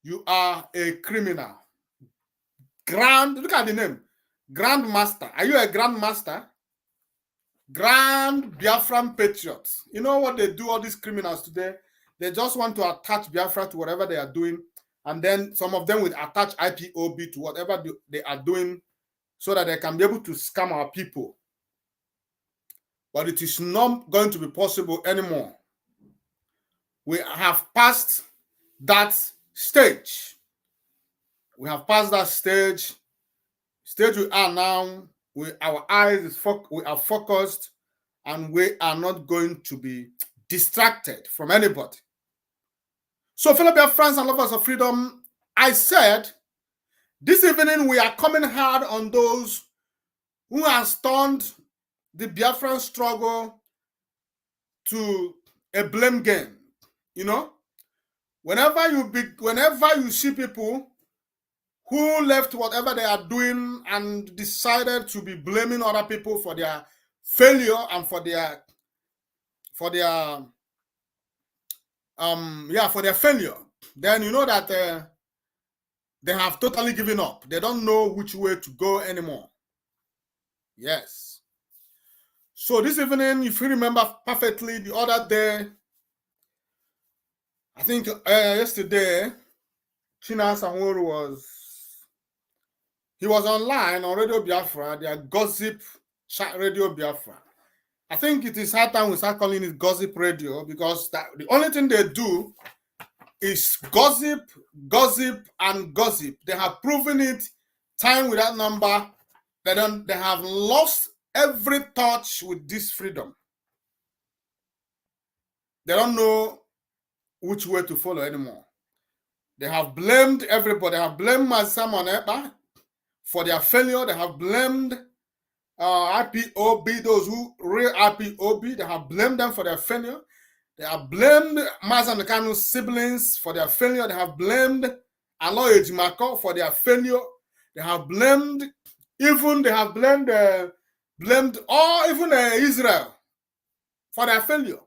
you are a criminal. Look at the name. Grandmaster. Are you a grandmaster? Grand Biafran patriots. You know what they do, all these criminals today? They just want to attach Biafra to whatever they are doing, and then some of them will attach IPOB to whatever they are doing so that they can be able to scam our people. But it is not going to be possible anymore. We have passed that stage. We have passed that stage. Stage we are now, our eyes we are focused, and we are not going to be distracted from anybody. So, fellow Biafrans and lovers of freedom, I said, this evening we are coming hard on those who have turned the Biafran struggle to a blame game. You know, whenever you see people who left whatever they are doing and decided to be blaming other people for their failure and for their failure, then you know that they have totally given up. They don't know which way to go anymore. Yes. So this evening, if you remember perfectly, the other day, I think yesterday, Chinas Anwuru was online on Radio Biafra, their gossip Radio Biafra. I think it is high time we start calling it gossip radio, because the only thing they do is gossip, and gossip. They have proven it time without number. They have lost every touch with this freedom. They don't know which way to follow anymore. They have blamed everybody. They have blamed Simon Ekpa for their failure. They have blamed IPOB, those who real IPOB, they have blamed them for their failure. They have blamed Mazi Nnamdi Kanu's siblings for their failure. They have blamed Aloy Ejimako for their failure. They have blamed Israel for their failure.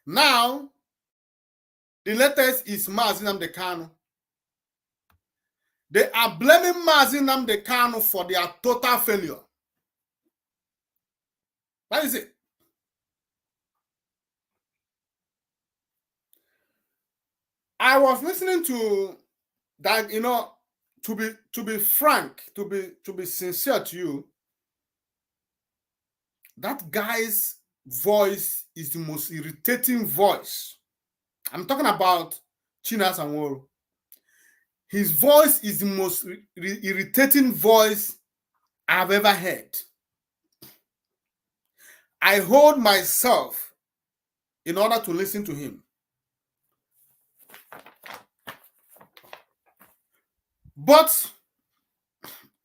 Now, the latest is Mazi Nnamdi Kanu. They are blaming Mazi Nnamdi Kanu for their total failure. That is it. I was listening to that, to be frank, to be sincere to you, that guy's voice is the most irritating voice. I'm talking about Chinasa Nworu. His voice is the most irritating voice I've ever heard. I hold myself in order to listen to him. But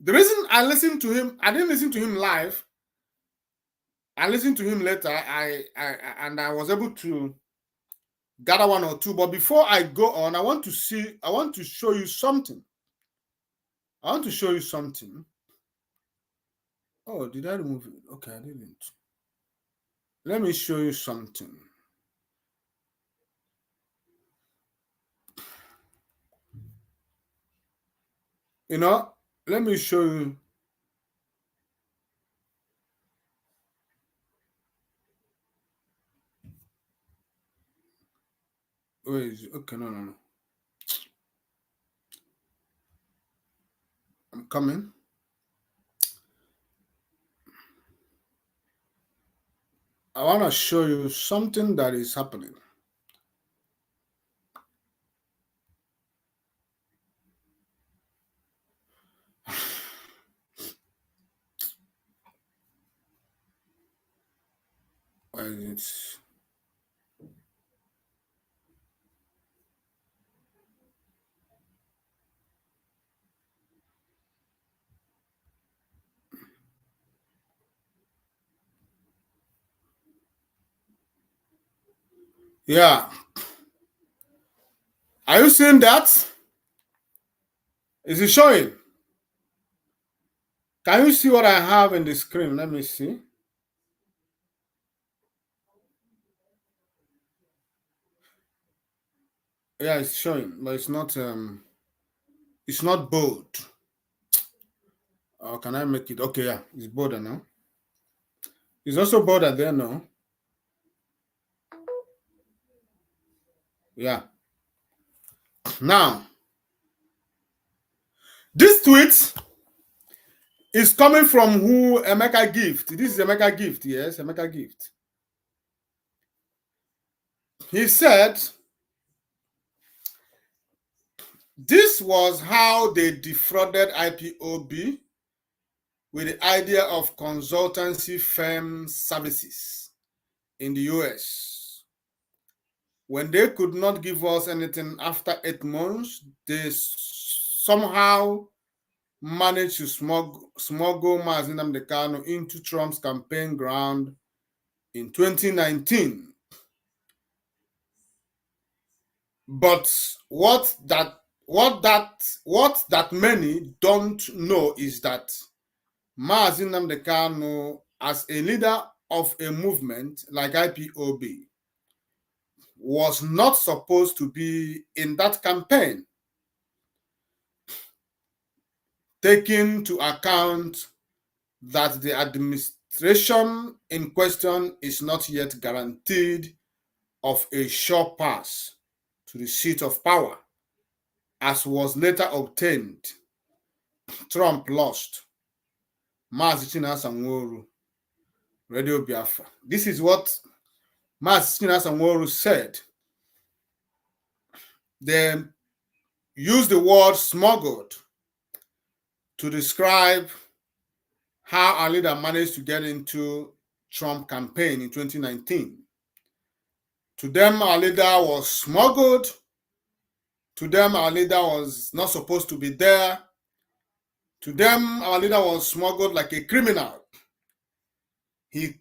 the reason I listened to him, I didn't listen to him live. I listened to him later. And I was able to gather one or two. But before I go on, I want to show you something. Oh, did I remove it? Okay, I didn't. Let me show you something. Let me show you. Where is it? Okay, no. I'm coming. I want to show you something that is happening. Where is it? Yeah. Are you seeing that? Is it showing? Can you see what I have in the screen? Let me see. Yeah, it's showing, but it's not bold. Can I make it? Okay, yeah, it's bolder now. It's also bolder there now. Yeah. Now, this tweet is coming from who? Emeka Gift. This is Emeka Gift, yes, Emeka Gift. He said, this was how they defrauded IPOB with the idea of consultancy firm services in the US. When they could not give us anything after 8 months, they somehow managed to smuggle Mazi Nnamdi Kanu into Trump's campaign ground in 2019. But what that many don't know is that Mazi Nnamdi Kanu, as a leader of a movement like IPOB, was not supposed to be in that campaign, taking into account that the administration in question is not yet guaranteed of a sure pass to the seat of power, as was later obtained. Trump lost. Mazi Chinasa Nworu, Radio Biafra. This is what Mazi Chinasa Nworu said. They used the word smuggled to describe how our leader managed to get into Trump campaign in 2019. To them, our leader was smuggled. To them, our leader was not supposed to be there. To them, our leader was smuggled like a criminal. He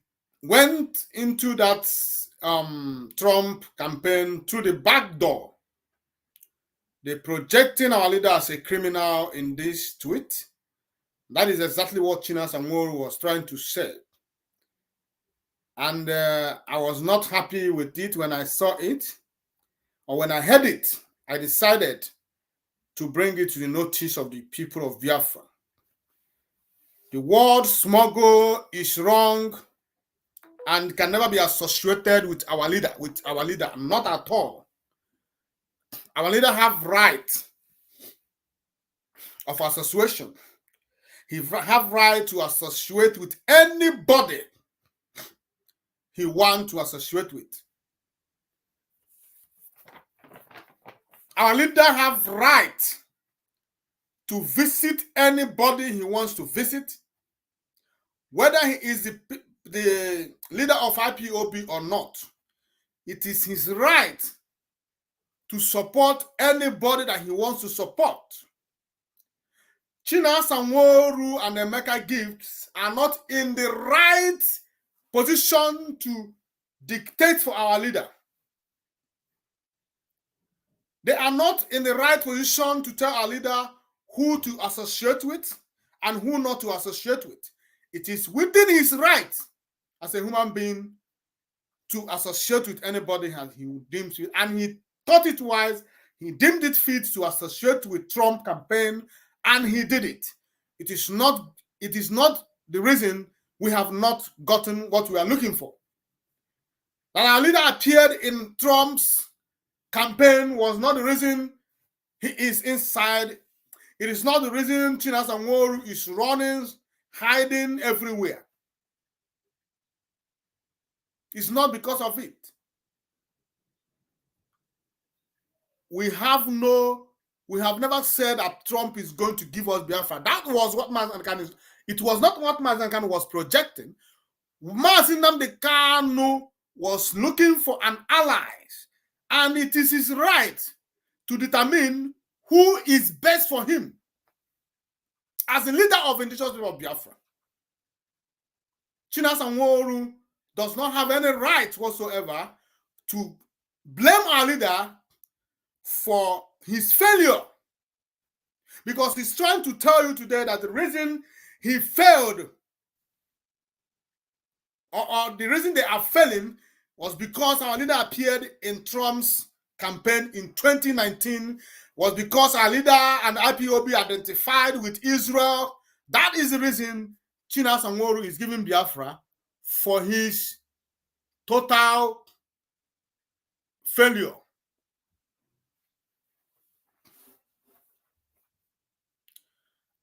went into that Trump campaign through the back door. They're projecting our leader as a criminal in this tweet. That is exactly what Chinasa Nworu was trying to say. And I was not happy with it when I saw it, or when I heard it. I decided to bring it to the notice of the people of Biafra. The word smuggle is wrong and can never be associated with our leader. Not at all. Our leader have right of association. He have right to associate with anybody he want to associate with. Our leader have right to visit anybody he wants to visit, whether he is the leader of IPOB or not. It is his right to support anybody that he wants to support. Chinasa Nworu and Emeka Gifts are not in the right position to dictate for our leader. They are not in the right position to tell our leader who to associate with and who not to associate with. It is within his right as a human being to associate with anybody as he deems fit. And he thought it wise, he deemed it fit to associate with Trump campaign, and he did it. It is not the reason we have not gotten what we are looking for. That our leader appeared in Trump's campaign was not the reason he is inside. It is not the reason Chinasa Nworu is running, hiding everywhere. It's not because of it. We have never said that Trump is going to give us Biafra. That was what Mazi Kanu is. It was not what Mazi Kanu was projecting. Mazi Nnamdi Kanu was looking for an ally, and it is his right to determine who is best for him as the leader of indigenous people of Biafra. Chinasa Nworu does not have any right whatsoever to blame our leader for his failure, because he's trying to tell you today that the reason he failed, or the reason they are failing, was because our leader appeared in Trump's campaign in 2019, was because our leader and IPOB identified with Israel. That is the reason Chinasa Nworu is giving Biafra for his total failure.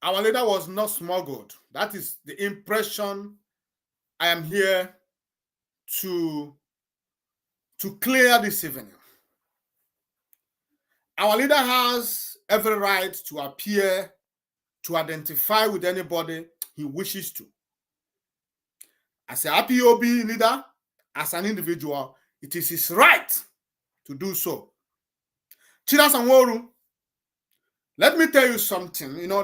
Our leader was not smuggled. That is the impression I am here to clear this evening. Our leader has every right to appear, to identify with anybody he wishes to. As a IPOB leader, as an individual, it is his right to do so. Chinasa Nworu, let me tell you something. You know,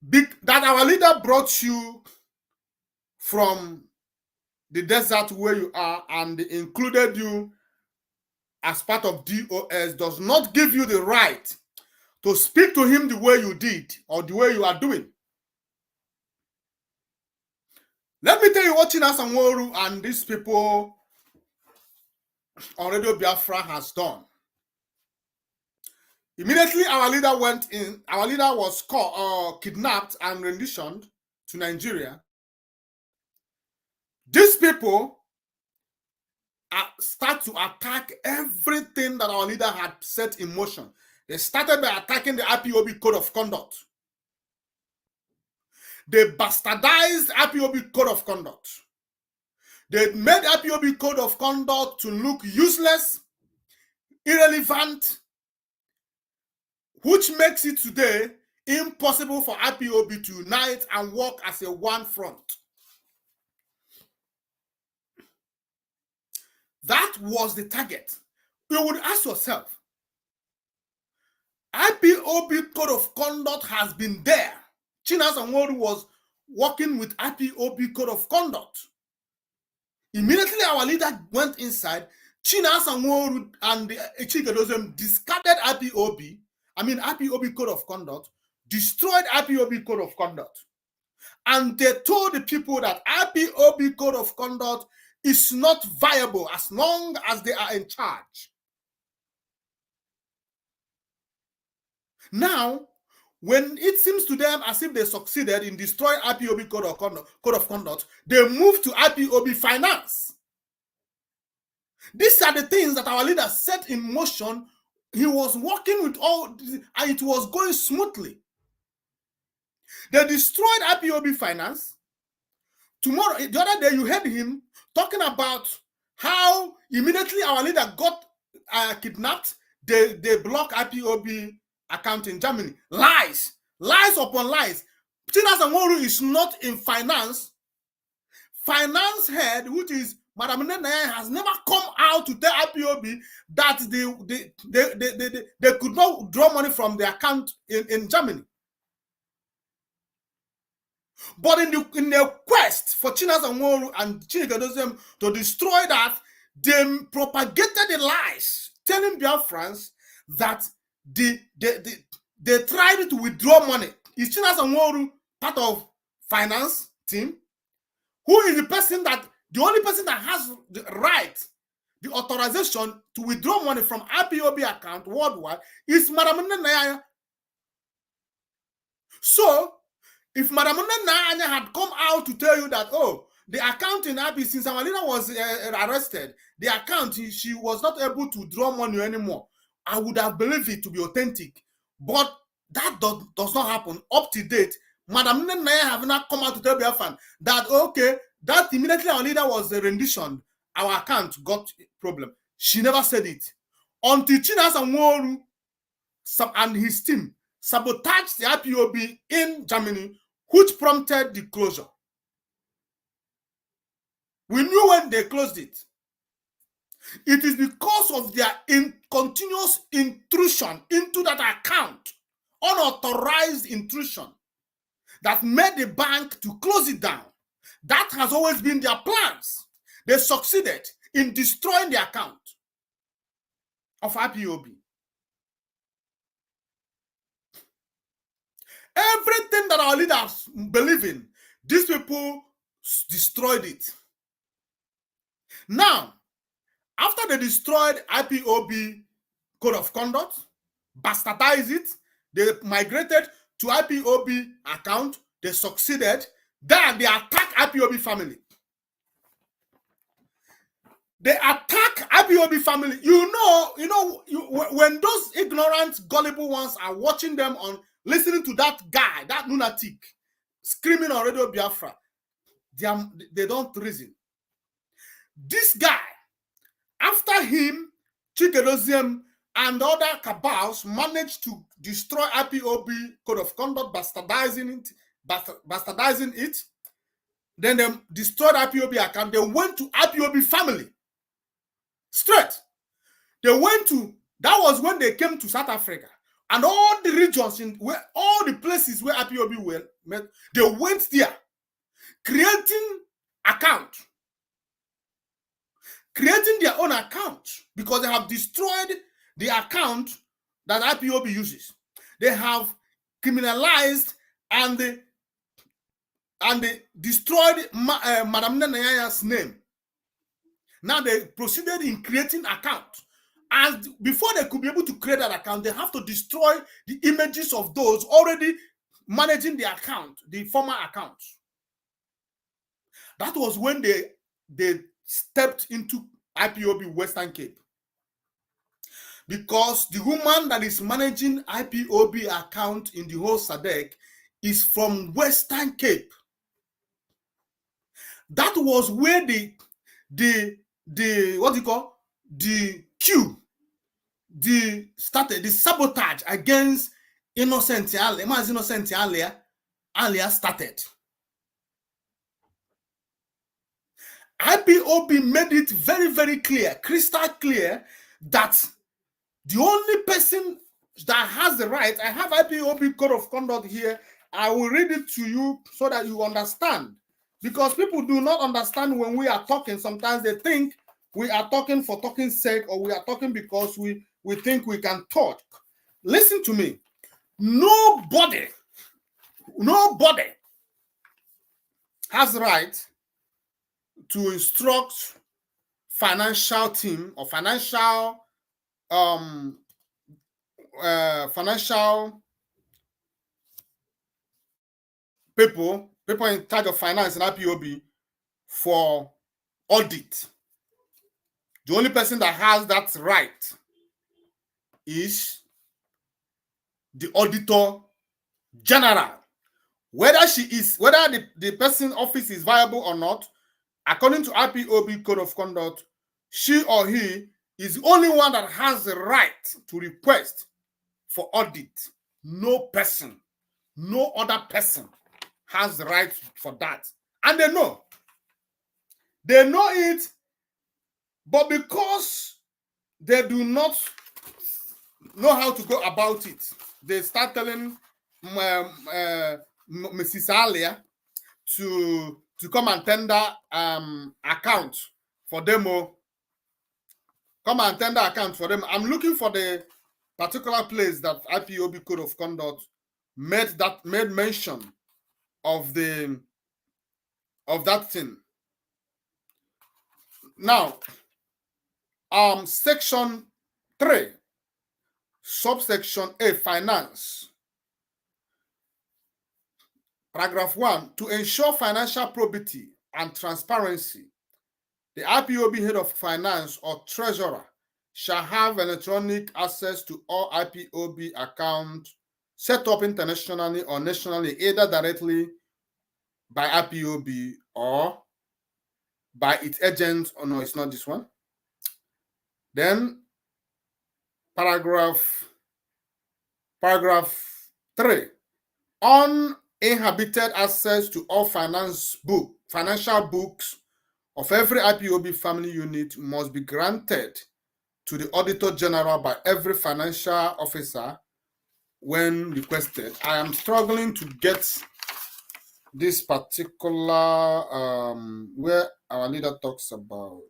that our leader brought you from the desert where you are and included you as part of DOS does not give you the right to speak to him the way you did or the way you are doing. Let me tell you what Chinasa Nworu and these people on Radio Biafra has done. Immediately our leader went in, our leader was kidnapped and renditioned to Nigeria. These people start to attack everything that our leader had set in motion. They started by attacking the IPOB Code of Conduct. They bastardized IPOB Code of Conduct. They made IPOB Code of Conduct to look useless, irrelevant, which makes it today impossible for IPOB to unite and work as a one front. That was the target. You would ask yourself, IPOB Code of Conduct has been there Chinasa Nworu was working with IPOB code of conduct. Immediately our leader went inside, Chinasa Nworu and Chikadozem discarded IPOB code of conduct, destroyed IPOB code of conduct. And they told the people that IPOB code of conduct is not viable as long as they are in charge. Now, when it seems to them as if they succeeded in destroying IPOB code of conduct, they moved to IPOB finance. These are the things that our leader set in motion. He was working with all, and it was going smoothly. They destroyed IPOB finance. Tomorrow, the other day, you heard him talking about how immediately our leader got kidnapped. They blocked IPOB account in Germany. Lies upon lies. Chinasa Nworu is not in finance. Finance head, which is Madam Nene, has never come out to tell IPOB that they could not draw money from the account in Germany. But in the quest for Chinasa Nworu and Chikadozem to destroy that, they propagated the lies, telling Biafrans that they tried to withdraw money. Is Chinasa Nworu part of finance team? Who is the only person that has the right, the authorization to withdraw money from IPOB account worldwide is Madam Nene. So, if Madam Nene had come out to tell you that, oh, the account in IPOB, since our leader was arrested, the account, she was not able to draw money anymore, I would have believed it to be authentic. But that does not happen. Up to date, Madam Nene have not come out to tell Biafran that, okay, that immediately our leader was renditioned, our account got problem. She never said it. Until Chinasa Nworu and his team sabotaged the IPOB in Germany, which prompted the closure. We knew when they closed it. It is because of their continuous intrusion into that account, unauthorized intrusion, that made the bank to close it down. That has always been their plans. They succeeded in destroying the account of IPOB. Everything that our leaders believe in, these people destroyed it. Now, after they destroyed IPOB code of conduct, bastardized it, they migrated to IPOB account, they succeeded, then they attack IPOB family. They attack IPOB family. When those ignorant, gullible ones are watching them on, listening to that guy, that lunatic, screaming on Radio Biafra, they don't reason. This guy, after him, Chikedozium and other cabals managed to destroy IPOB code of conduct, bastardizing it. Then they destroyed IPOB account. They went to IPOB family. Straight. They went to, that was when they came to South Africa. And all the regions, all the places where IPOB were met, they went there, creating their own account, because they have destroyed the account that IPOB uses. They have criminalized and they destroyed Madam Neneya's name. Now they proceeded in creating account. And before they could be able to create that account, they have to destroy the images of those already managing the account, the former accounts. That was when they stepped into IPOB Western Cape. Because the woman that is managing IPOB account in the whole SADC is from Western Cape. That was where the started the sabotage against Innocent Alia started. IPOB made it very, very clear, crystal clear, that the only person that has the right, I have IPOB code of conduct here, I will read it to you so that you understand. Because people do not understand when we are talking. Sometimes they think we are talking for talking's sake, or we are talking because we think we can talk. Listen to me. Nobody has the right to instruct financial team or financial people in charge of finance in IPOB for audit. The only person that has that right is the auditor general. Whether the person's office is viable or not, according to IPOB code of conduct, she or he is the only one that has the right to request for audit. No person, no other person has the right for that. And they know it, but because they do not know how to go about it, they start telling Mrs. Alia to come and tender account for them. Come and tender account for them. I'm looking for the particular place that IPOB code of conduct made mention of that thing. Now, section 3, subsection A, finance. Paragraph 1, to ensure financial probity and transparency, the IPOB head of finance or treasurer shall have electronic access to all IPOB accounts set up internationally or nationally, either directly by IPOB or by its agent. Oh no, it's not this one. Then paragraph 3, uninhibited access to all financial books of every IPOB family unit must be granted to the Auditor General by every financial officer when requested. I am struggling to get this particular where our leader talks about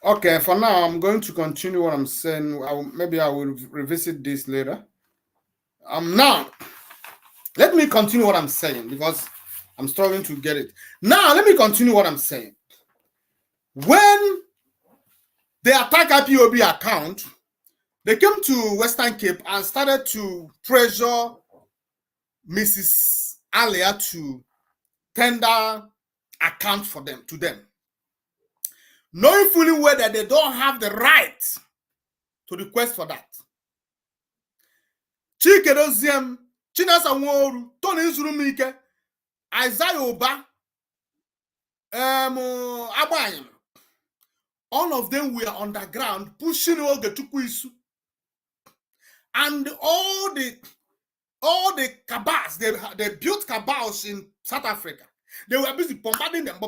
okay, for now, I'm going to continue what I'm saying. Maybe I will revisit this later. Now, let me continue what I'm saying because I'm struggling to get it. Now, let me continue what I'm saying. When they attack IPOB account, they came to Western Cape and started to pressure Mrs. Alia to tender account for them, to them, knowing fully well that they don't have the right to request for that. Chikedoziem, Chinasa Nworu, Tony Zurumike, Isaiah Oba, Abayim, all of them were underground pushing Ogetukwu Isu. And all the cabals, they built cabals in South Africa. They were busy bombarding them.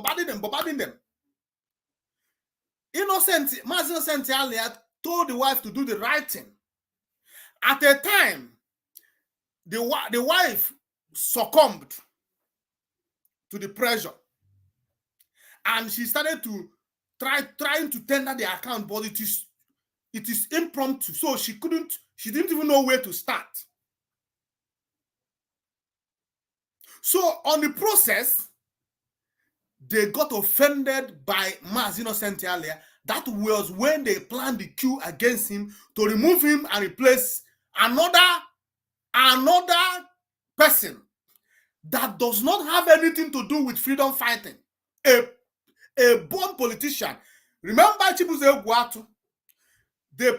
Mazi Innocent Alia told the wife to do the right thing. At a time, the wife succumbed to the pressure, and she started to trying to tender the account, but it is impromptu, so she didn't even know where to start. So on the process, they got offended by Mazi Innocent Alia. That was when they planned the coup against him to remove him and replace another person that does not have anything to do with freedom fighting. A born politician. Remember Chibuze Guatu? They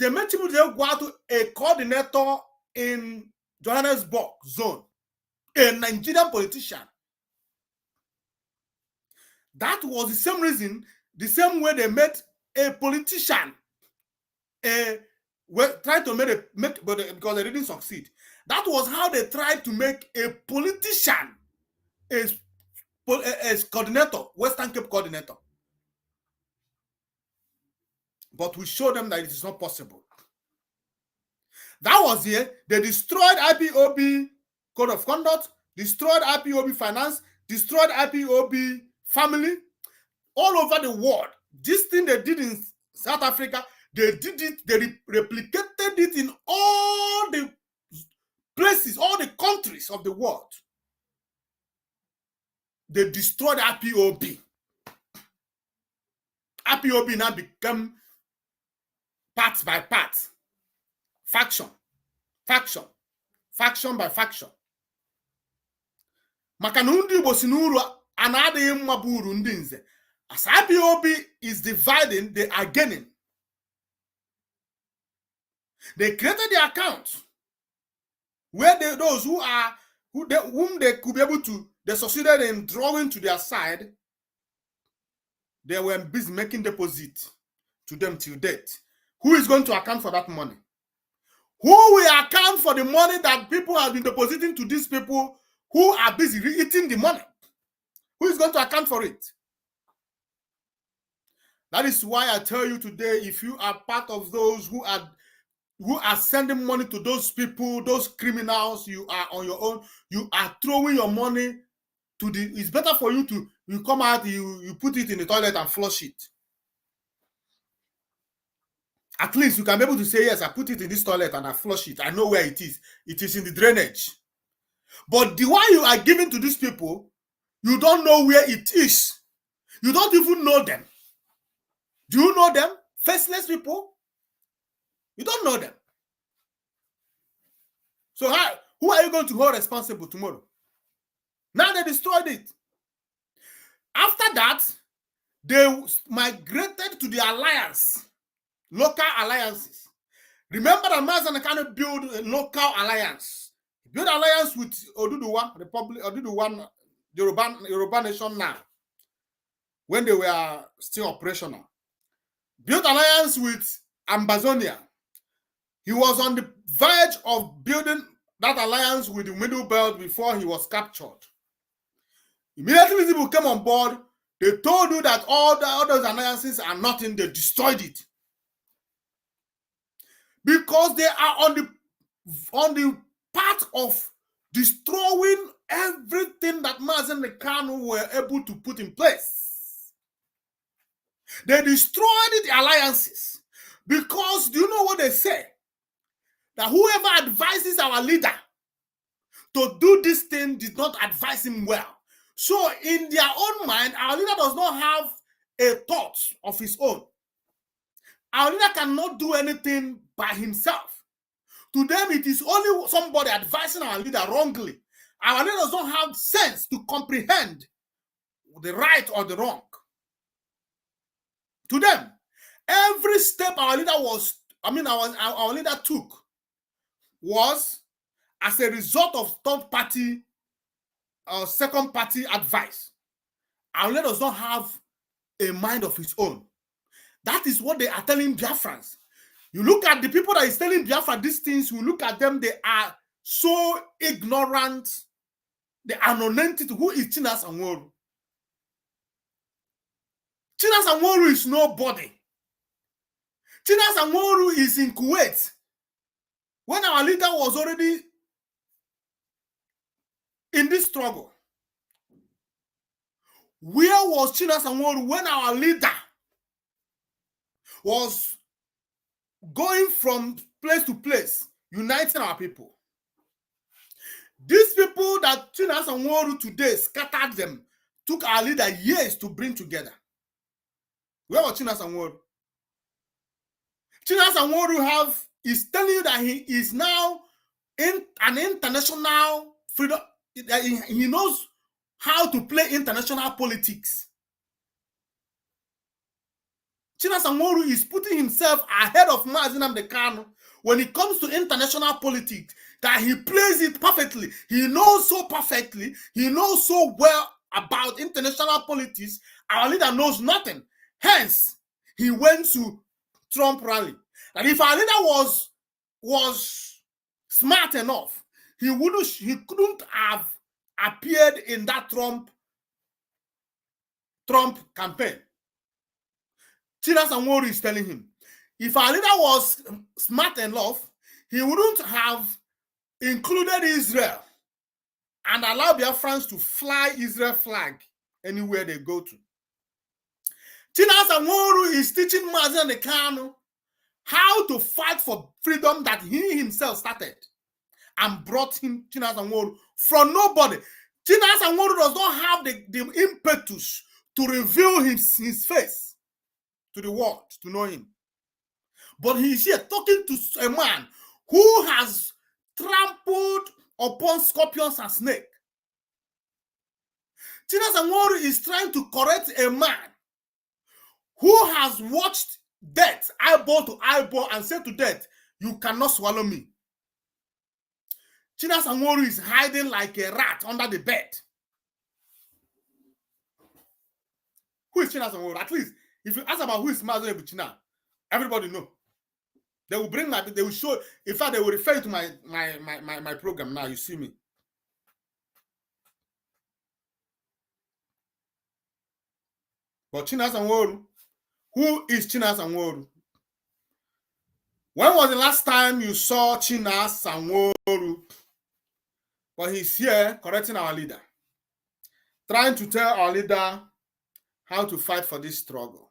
made Chibuze Guatu a coordinator in Johannesburg zone. a Nigerian politician. That was the same reason, the same way they made a politician trying to make but because they didn't succeed. That was how they tried to make a politician as coordinator, Western Cape coordinator. But we showed them that it is not possible. That was it. They destroyed IPOB code of conduct, destroyed IPOB finance, destroyed IPOB family all over the world. This thing they did in South Africa, they did it, they replicated it in all the places, all the countries of the world. They destroyed IPOB. IPOB now became part by part, faction by faction. Maka na ndị Igbo si n'uru a na-adịghị mma bụ uru ndị nze. As IPOB is dividing, they are gaining. They created the account where those whom they could be able to, they succeeded in drawing to their side. They were busy making deposit to them till date. Who is going to account for that money? Who will account for the money that people have been depositing to these people who are busy eating the money? Who is going to account for it? That is why I tell you today, if you are part of those who are sending money to those people, those criminals, you are on your own. You are throwing your money to the. It's better for you to come out, you put it in the toilet and flush it. At least you can be able to say, yes, I put it in this toilet and I flush it. I know where it is. It is in the drainage. But the one you are giving to these people, you don't know where it is. You don't even know them. Do you know them? Faceless people? You don't know them. So who are you going to hold responsible tomorrow? Now they destroyed it. After that, they migrated to the alliance. Local alliances. Remember that Mazen cannot build a local alliance. Build alliance with Oduduwa Republic, Oduduwa Yoruba Nation now, when they were still operational. Built alliance with Ambazonia. He was on the verge of building that alliance with the Middle Belt before he was captured. Immediately people came on board, they told you that all those alliances are nothing, they destroyed it. Because they are on the path of destroying everything that Mazen and Kanu were able to put in place. They destroyed the alliances because, do you know what they say? That whoever advises our leader to do this thing did not advise him well. So in their own mind, our leader does not have a thought of his own. Our leader cannot do anything by himself. To them, it is only somebody advising our leader wrongly. Our leader does not have sense to comprehend the right or the wrong. To them, every step our leader our leader took was as a result of third party or second party advice. Our leader does not have a mind of his own. That is what they are telling Biafrans. You look at the people that is telling Biafra these things, you look at them, they are so ignorant. They are non-entity. Who is Chinas Anworu? Chinas Anworu is nobody. Chinas Anworu is in Kuwait. When our leader was already in this struggle, where was Chinas Anworu when our leader was going from place to place, uniting our people? These people that Chinas Anworu today scattered them, took our leader years to bring together. Where was Chinas Anworu? Chinas Anworu is telling you that he is now in an international freedom. He knows how to play international politics. Chinas Anworu is putting himself ahead of Mazen Kanu when it comes to international politics. that he plays it perfectly. He knows so perfectly. He knows so well about international politics. Our leader knows nothing. Hence, he went to Trump rally. And if our leader was smart enough, he couldn't have appeared in that Trump campaign. Chinas Anworu is telling him, if our leader was smart enough, he wouldn't have included Israel and allowed Biafrans to fly Israel flag anywhere they go to. Chinas Anworu is teaching Mazen Kanu how to fight for freedom that he himself started and brought him, Chinas Anworu, from nobody. Chinas Anworu does not have the impetus to reveal his face to the world, to know him. But he is here talking to a man who has trampled upon scorpions and snakes. Chinas Anworu is trying to correct a man who has watched death eyeball to eyeball and said to death, you cannot swallow me. Chinas Anworu is hiding like a rat under the bed. Who is Chinas Anworu? At least, if you ask about who is Mazen Ebuchina, everybody know. They will bring they will show, in fact, they will refer to my program now, you see me. But Chinas Anworu, who is Chinas Anworu? When was the last time you saw Chinas Anworu? But he's here correcting our leader, trying to tell our leader how to fight for this struggle.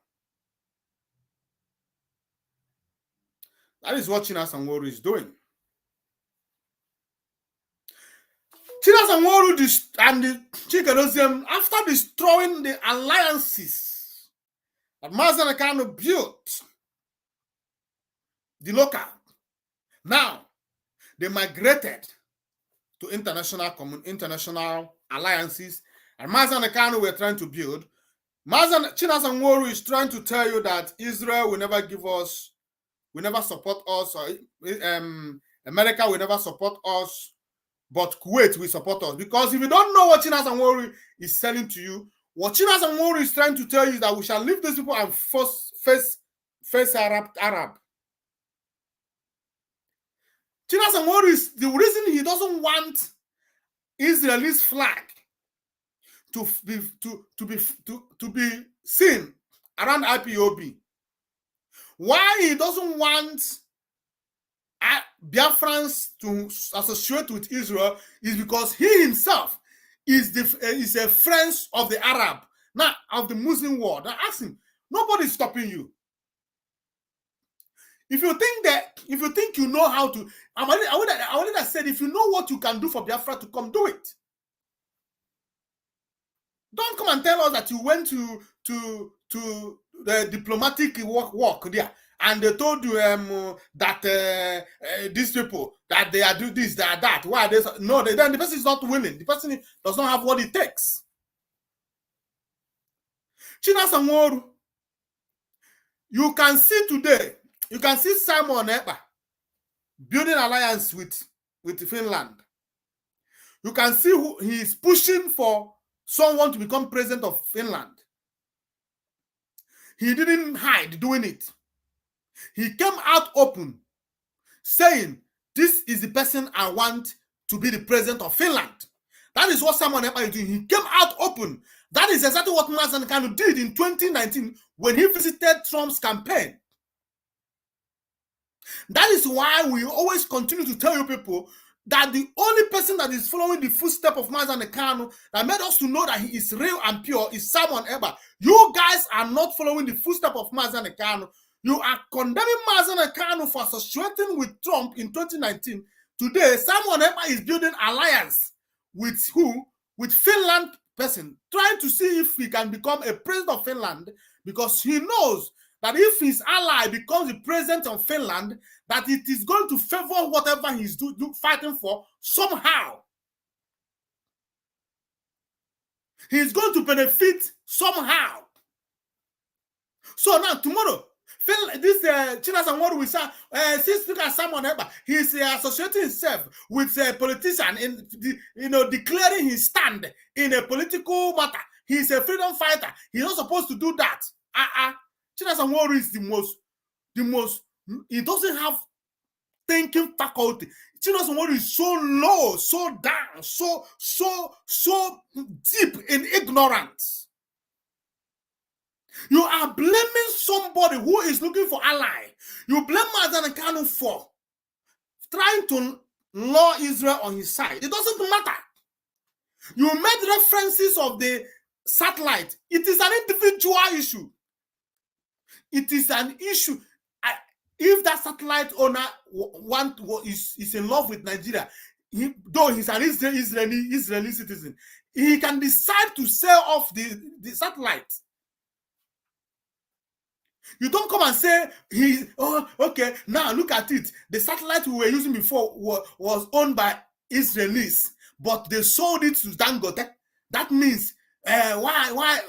That is what Chinas Anworu is doing. Chinas Anworu and the Chikedozium, after destroying the alliances that Mazen Kanu built, the local, now they migrated to international alliances, and Mazen Kanu were trying to build. Chinas Anworu is trying to tell you that Israel will never give us, will never support us, or America will never support us, but Kuwait will support us. Because if you don't know what Chinas Anworu is selling to you, what Chinas Anworu is trying to tell you is that we shall leave these people and face Arab. Chinas Anworu is the reason he doesn't want Israel's flag to be seen around IPOB. Why he doesn't want Biafrans to associate with Israel is because he himself is a friend of the Arab, not of the Muslim world. Now ask him, nobody's stopping you. If you think you know how to, I would have said, if you know what you can do for Biafra, to come do it. Don't come and tell us that you went to the diplomatic work there, and they told you that these people, that they are doing this, they are that. Why? No, then the person is not willing. The person does not have what it takes. Chinas Anworu, you can see today, you can see Simon Ekpa building alliance with Finland. You can see who he is pushing for someone to become president of Finland. He didn't hide doing it. He came out open saying, this is the person I want to be the president of Finland. That is what Simon Ekpa is doing. He came out open. That is exactly what Mazen Kanu did in 2019 when he visited Trump's campaign. That is why we always continue to tell you people that the only person that is following the footsteps of Mazen Kanu that made us to know that he is real and pure is Simon Ekpa. You guys are not following the footsteps of Mazen Kanu. You are condemning Mazen Kanu for associating with Trump in 2019. Today, Simon Ekpa is building alliance with who? With Finland person, trying to see if he can become a president of Finland, because he knows that if his ally becomes the president of Finland, that it is going to favor whatever he's fighting for somehow. He's going to benefit somehow. So now tomorrow, This Chinas and what we say, since look at Simon Ekpa, he's associating himself with a politician in declaring his stand in a political matter. He's a freedom fighter. He's not supposed to do that. Chinas and what is the most, he doesn't have thinking faculty. Chinas and what is so low, so down, so deep in ignorance. You are blaming somebody who is looking for ally. You blame Mazen Kanu for trying to lure Israel on his side. It doesn't matter. You made references of the satellite. It is an individual issue. It is an issue. If that satellite owner is in love with Nigeria, though he's an Israeli citizen, he can decide to sell off the satellite. You don't come and say, okay, now look at it. The satellite we were using before was owned by Israelis, but they sold it to Dangote. That means, why?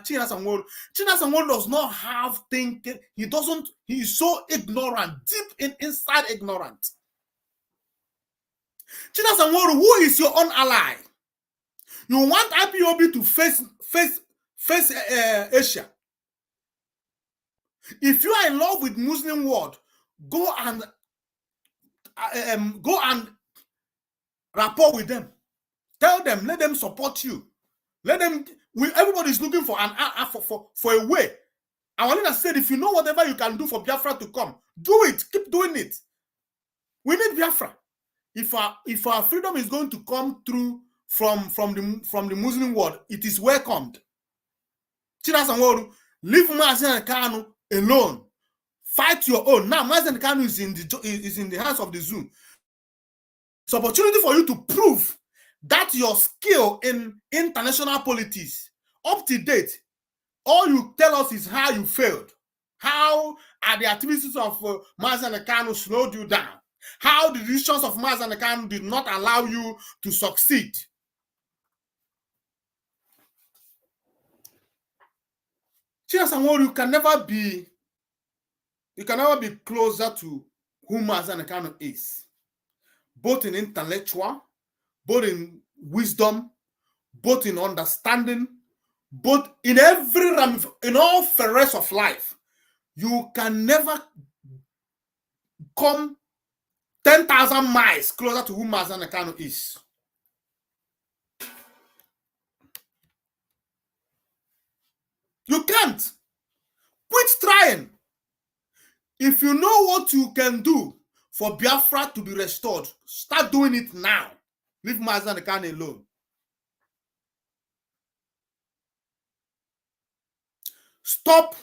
Chinas Sanwo does not have thinking. He is so ignorant, deep inside ignorant. Chinas Sanwo, who is your own ally? You want IPOB to face Asia. If you are in love with Muslim world, go and rapport with them. Tell them, let them support you. Let them. Everybody is looking for for a way. Our leader said, if you know whatever you can do for Biafra to come, do it. Keep doing it. We need Biafra. If our freedom is going to come through from the Muslim world, it is welcomed. Chinas Sanwo, leave Mazen Kanu alone. Fight your own. Now Mazen Kanu is in the hands of the zoo. It's an opportunity for you to prove that your skill in international politics up to date. All you tell us is how you failed. How are the activities of Mazen Kanu slowed you down? How the decisions of Mazen Kanu did not allow you to succeed. Chinas Sanwo, you can never be closer to who Mazen Kanu is, both in intellectual, both in wisdom, both in understanding, both in in all spheres of life. You can never come 10,000 miles closer to who Mazen Kanu is. You can't. Quit trying. If you know what you can do for Biafra to be restored, start doing it now. Leave Mazen Kanu alone. Stop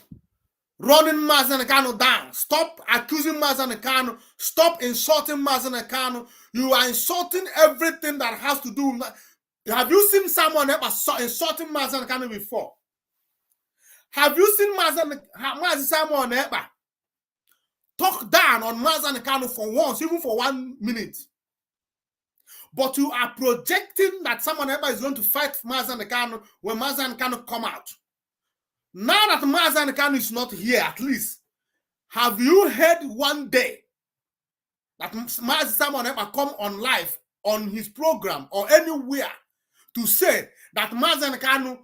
running Mazen Kanu down. Stop accusing Mazen Kanu. Stop insulting Mazen Kanu. You are insulting everything that has to do with that. Have you seen someone ever insulting Mazen Kanu before? Have you seen Simon Ekpa talk down on Mazen Kanu for once, even for 1 minute? But you are projecting that someone Ekpa is going to fight Mazen Kanu when Mazen Kanu come out. Now that Mazen Kanu is not here, at least, have you heard one day that Simon Ekpa come on live on his program or anywhere to say that Mazen Kanu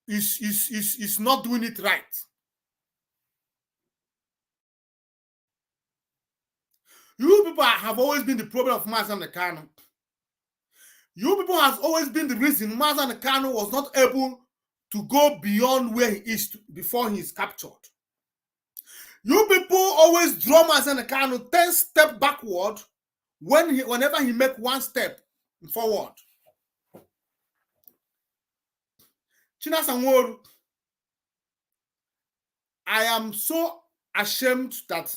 is not doing it right? You people have always been the problem of Mazen Kanu. You people have always been the reason Mazen Kanu was not able to go beyond where he is before he is captured. You people always draw Mazen Kanu 10 steps backward whenever he make 1 step forward. Chinas Sanwo, I am so ashamed that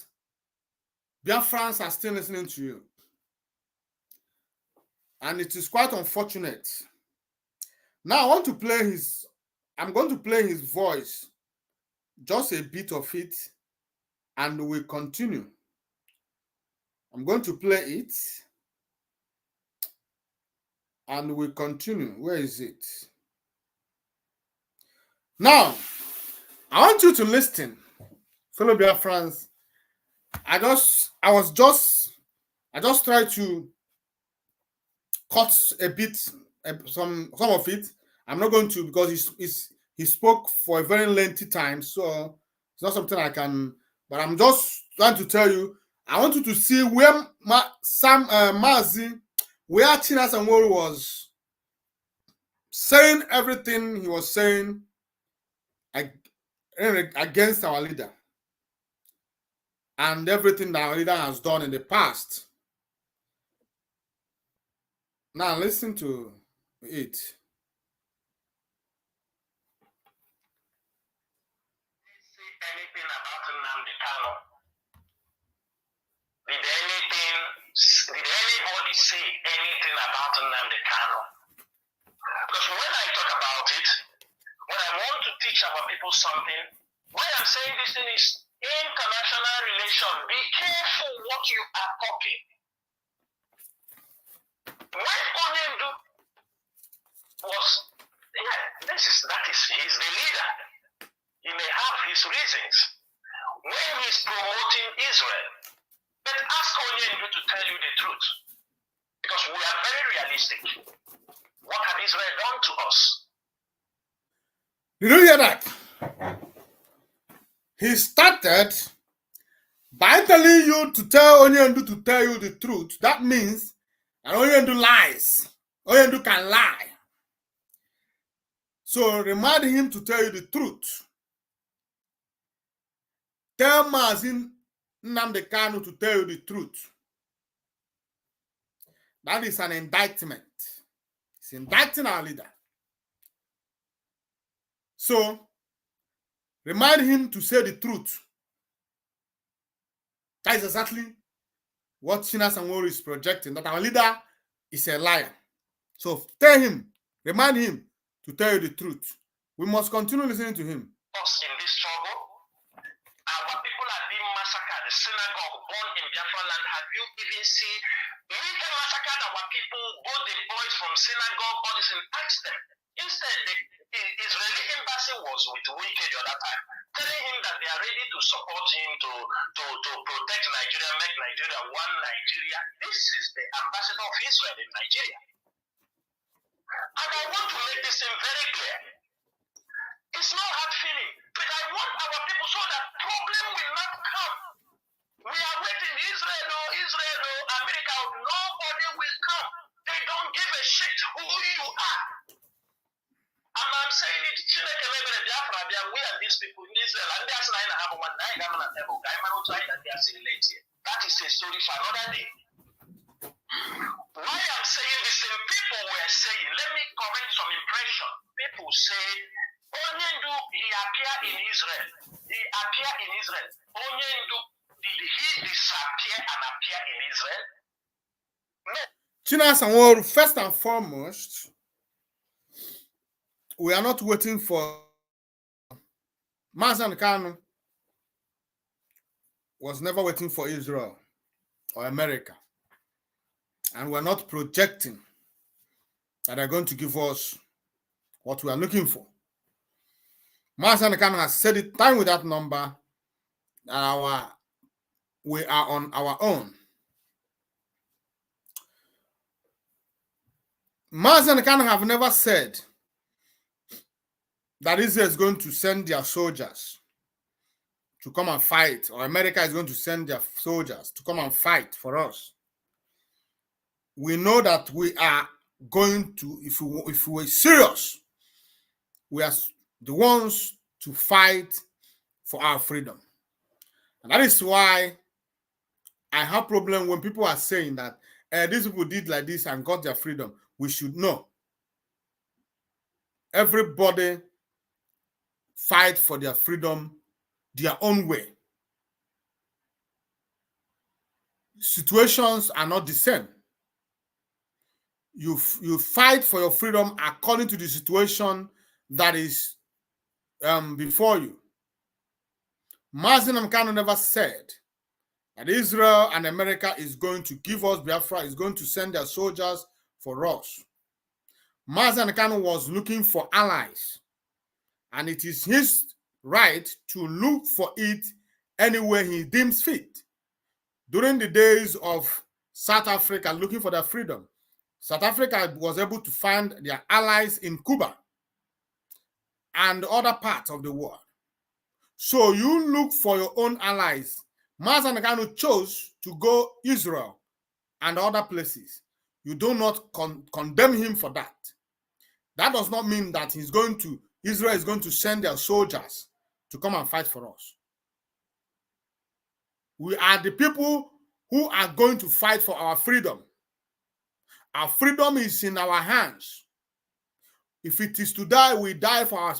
Biafrans are still listening to you. And it is quite unfortunate. Now I'm going to play his voice, just a bit of it, and we'll continue. I'm going to play it, and we'll continue. Where is it? Now, I want you to listen fellow Biafrans, I just tried to cut a bit, some of it. I'm not going to, because he spoke for a very lengthy time, so it's not something I can. But I'm just trying to tell you. I want you to see where Mazi, where Chinasa Nworu was saying everything he was saying against our leader and everything that our leader has done in the past. Now listen to it. Anything about Nnamdi Kanu? Did anybody say anything about Nnamdi Kanu? Because when I talk about it, when I want to teach our people something, why I'm saying this thing is international relation. Be careful what you are talking. When Onyendu was, he's the leader. He may have his reasons when he's promoting Israel. But ask Onyendu to tell you the truth. Because we are very realistic. What have Israel done to us? Did you hear that? He started by telling you to tell Onyendu to tell you the truth. That means that Onyendu lies. Onyendu can lie. So remind him to tell you the truth. Tell Mazin Nnamdi Kanu to tell you the truth. That is an indictment. It's indicting our leader. So remind him to say the truth. That is exactly what Chinasa Nworu is projecting, that our leader is a liar. So tell him, remind him to tell you the truth. We must continue listening to him. Us in this struggle, our people are being massacred. The synagogue born in Biafra land. Have you even seen? We can massacre our people, both the boys from synagogue, all this, and ask them. Instead, the Israeli embassy was with Wike the other time, telling him that they are ready to support him to protect Nigeria, make Nigeria one Nigeria. This is the ambassador of Israel in Nigeria. And I want to make this thing very clear. It's not hard feeling, but I want our people so that problem will not come. We are waiting, Israel, America, nobody will come. They don't give a shit who you are. And I'm saying it, we are these people in Israel, and there's 9.5 one night, I'm on a table, that is a story for another day. Why I'm saying this thing, people were saying, let me correct some impression. People say, Onyendu, he appeared in Israel. Onyendu, did he disappear and appear in Israel? No. Chinasa Nworu, first and foremost, we are not waiting for Nnamdi Kanu was never waiting for Israel or America. And we're not projecting that they're going to give us what we are looking for. Nnamdi Kanu has said it time with that number that we are on our own. Nnamdi Kanu have never said that Israel is going to send their soldiers to come and fight, or America is going to send their soldiers to come and fight for us. We know that we are going to, if we were serious, we are the ones to fight for our freedom. And that is why I have problem when people are saying that these people did like this and got their freedom. We should know. Everybody fight for their freedom their own way. Situations are not the same. You fight for your freedom according to the situation that is before you. Nnamdi Kanu never said that Israel and America is going to give us Biafra, is going to send their soldiers for us. Nnamdi Kanu was looking for allies, and it is his right to look for it anywhere he deems fit. During the days of South Africa looking for their freedom, South Africa was able to find their allies in Cuba and other parts of the world. So you look for your own allies. Mazi Kanu chose to go Israel and other places. You do not condemn him for that. That does not mean that Israel is going to send their soldiers to come and fight for us. We are the people who are going to fight for our freedom. Our freedom is in our hands. If it is to die, we die for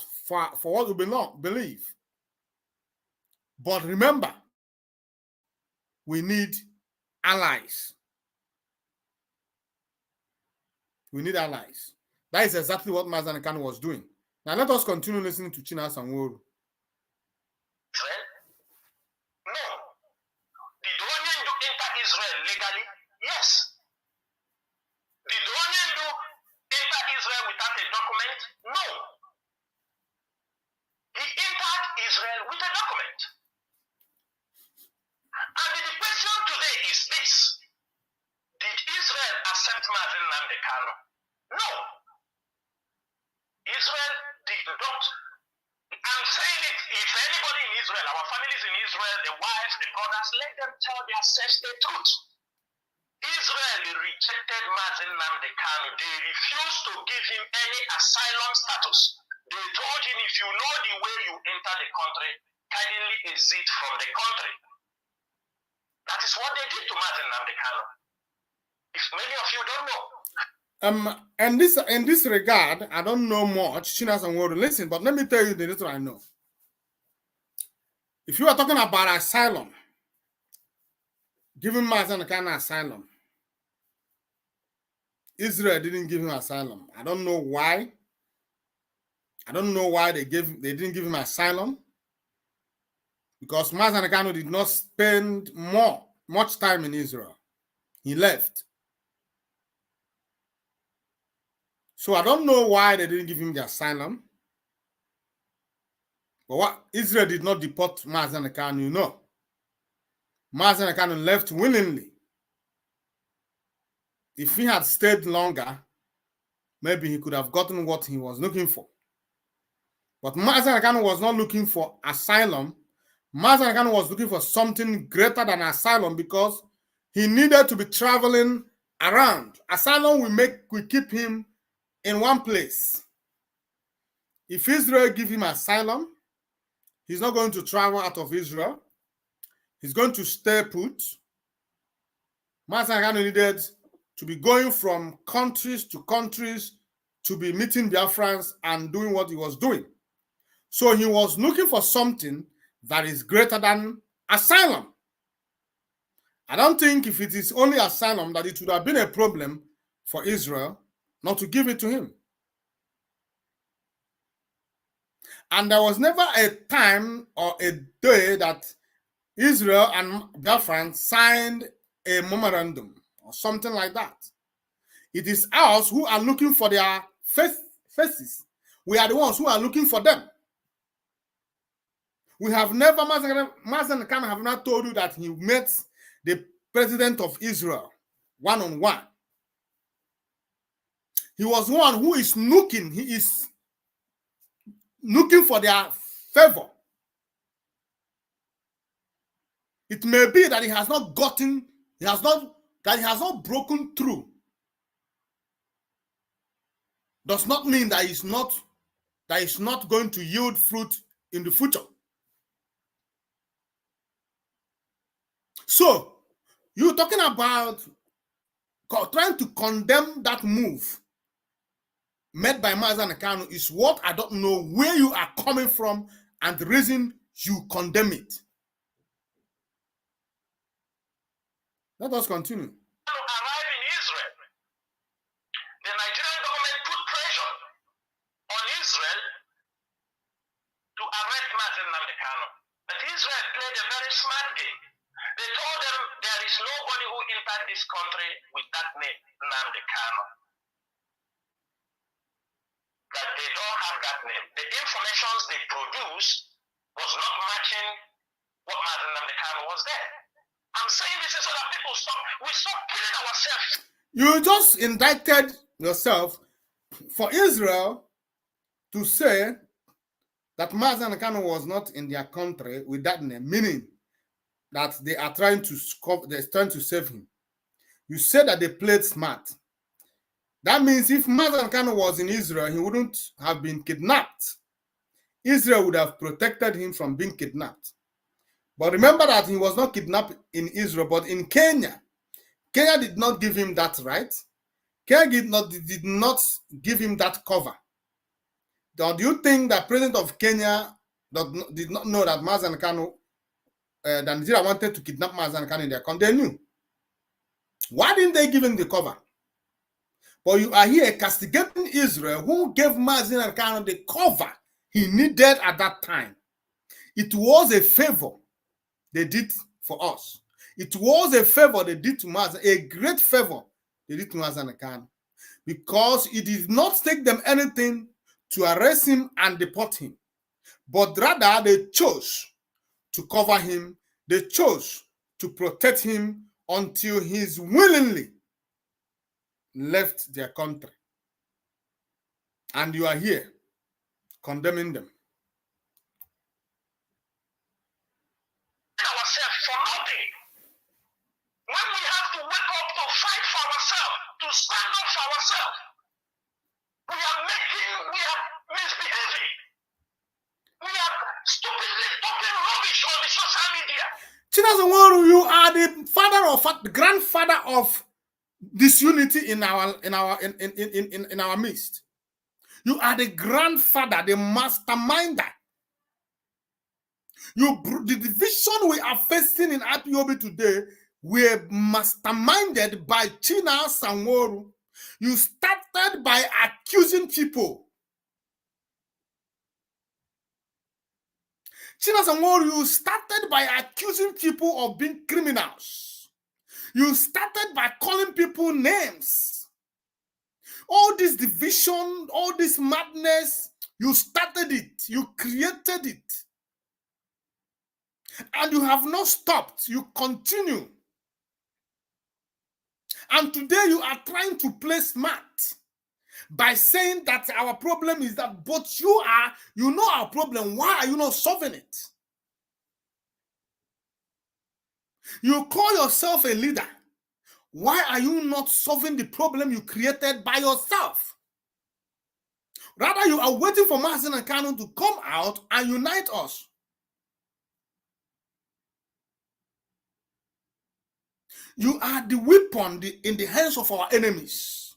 what we believe. But remember, we need allies. We need allies. That is exactly what Mazi Kanu was doing. Now let us continue listening to Chinasa Nworu. No. Did Onion enter Israel legally? Yes. Did Onion enter Israel without a document? No. He entered Israel with a document. And the question today is this. Did Israel accept Mazi Kanu? No. Israel did not. I'm saying it, if anybody in Israel, our families in Israel, the wives, the brothers, let them tell themselves the truth. Israel rejected Mazi Kanu. They refused to give him any asylum status. They told him, if you know the way you enter the country, kindly exit from the country. That is what they did to Mazi Kanu. If many of you don't know. And in this regard, I don't know much. Chinasa Nworu, listen, but let me tell you the little I know. If you are talking about asylum, giving Mazi Kanu asylum, Israel didn't give him asylum. I don't know why. I don't know why they didn't give him asylum. Because Mazi Kanu did not spend much time in Israel. He left. So I don't know why they didn't give him the asylum. But what Israel did not deport Mazi Kanu, no. Mazi Kanu left willingly. If he had stayed longer, maybe he could have gotten what he was looking for. But Mazi Kanu was not looking for asylum. Mazi Kanu was looking for something greater than asylum because he needed to be traveling around. Asylum will keep him in one place. If Israel give him asylum, he's not going to travel out of Israel. He's going to stay put. Mazi Kanu needed to be going from countries to countries to be meeting Biafrans and doing what he was doing. So he was looking for something that is greater than asylum. I don't think if it is only asylum that it would have been a problem for Israel not to give it to him. And there was never a time or a day that Israel and Biafran signed a memorandum or something like that. It is us who are looking for their faces. We are the ones who are looking for them. We have never, Mazi Kanu have not told you that he met the president of Israel one-on-one. He was one who is looking, he is looking for their favor. It may be that he has not gotten, he has not broken through. Does not mean that he's not going to yield fruit in the future. So, you're talking about trying to condemn that move made by Mazi Kanu is what I don't know where you are coming from and the reason you condemn it. Let us continue. To arrive in Israel, the Nigerian government put pressure on Israel to arrest Mazi Kanu. But Israel played a very smart game. They told them there is nobody who entered this country with that name, Nnamdi Kanu. That they don't have that name. The information they produced was not matching what Mazen Namdekano was there. I'm saying this so that people stop killing ourselves. You just indicted yourself for Israel to say that Mazen Kano was not in their country with that name, meaning that they are trying to save him. You said that they played smart. That means if Mazen Kano was in Israel, he wouldn't have been kidnapped. Israel would have protected him from being kidnapped. But remember that he was not kidnapped in Israel, but in Kenya. Kenya did not give him that right. Kenya did not give him that cover. Do you think that President of Kenya did not know that Mazen Kano, that Nigeria wanted to kidnap Mazen Kano in their country? They knew. Why didn't they give him the cover? But you are here castigating Israel, who gave Mazen Kano the cover he needed at that time. It was a favor they did for us. It was a favor they did to Mazen, a great favor they did to Mazen Kano, because it did not take them anything to arrest him and deport him, but rather they chose to cover him. They chose to protect him until he's willingly left their country. And you are here condemning them. Ourselves for nothing. When we have to wake up to fight for ourselves, to stand up for ourselves, we are misbehaving. We are stupidly talking rubbish on the social media. Chinasa Nworu, you are the father of the grandfather of disunity in our midst. You are the grandfather, the masterminder. The division we are facing in IPOB today were masterminded by Chinasa Nworu. You started by accusing people. Chinasa Nworu, you started by accusing people of being criminals. You started by calling people names. All this division, all this madness, you started it. You created it. And you have not stopped. You continue. And today you are trying to play smart by saying that our problem is that, but you know our problem. Why are you not solving it? You call yourself a leader. Why are you not solving the problem you created by yourself? Rather, you are waiting for Mazen Kano to come out and unite us. You are the weapon in the hands of our enemies.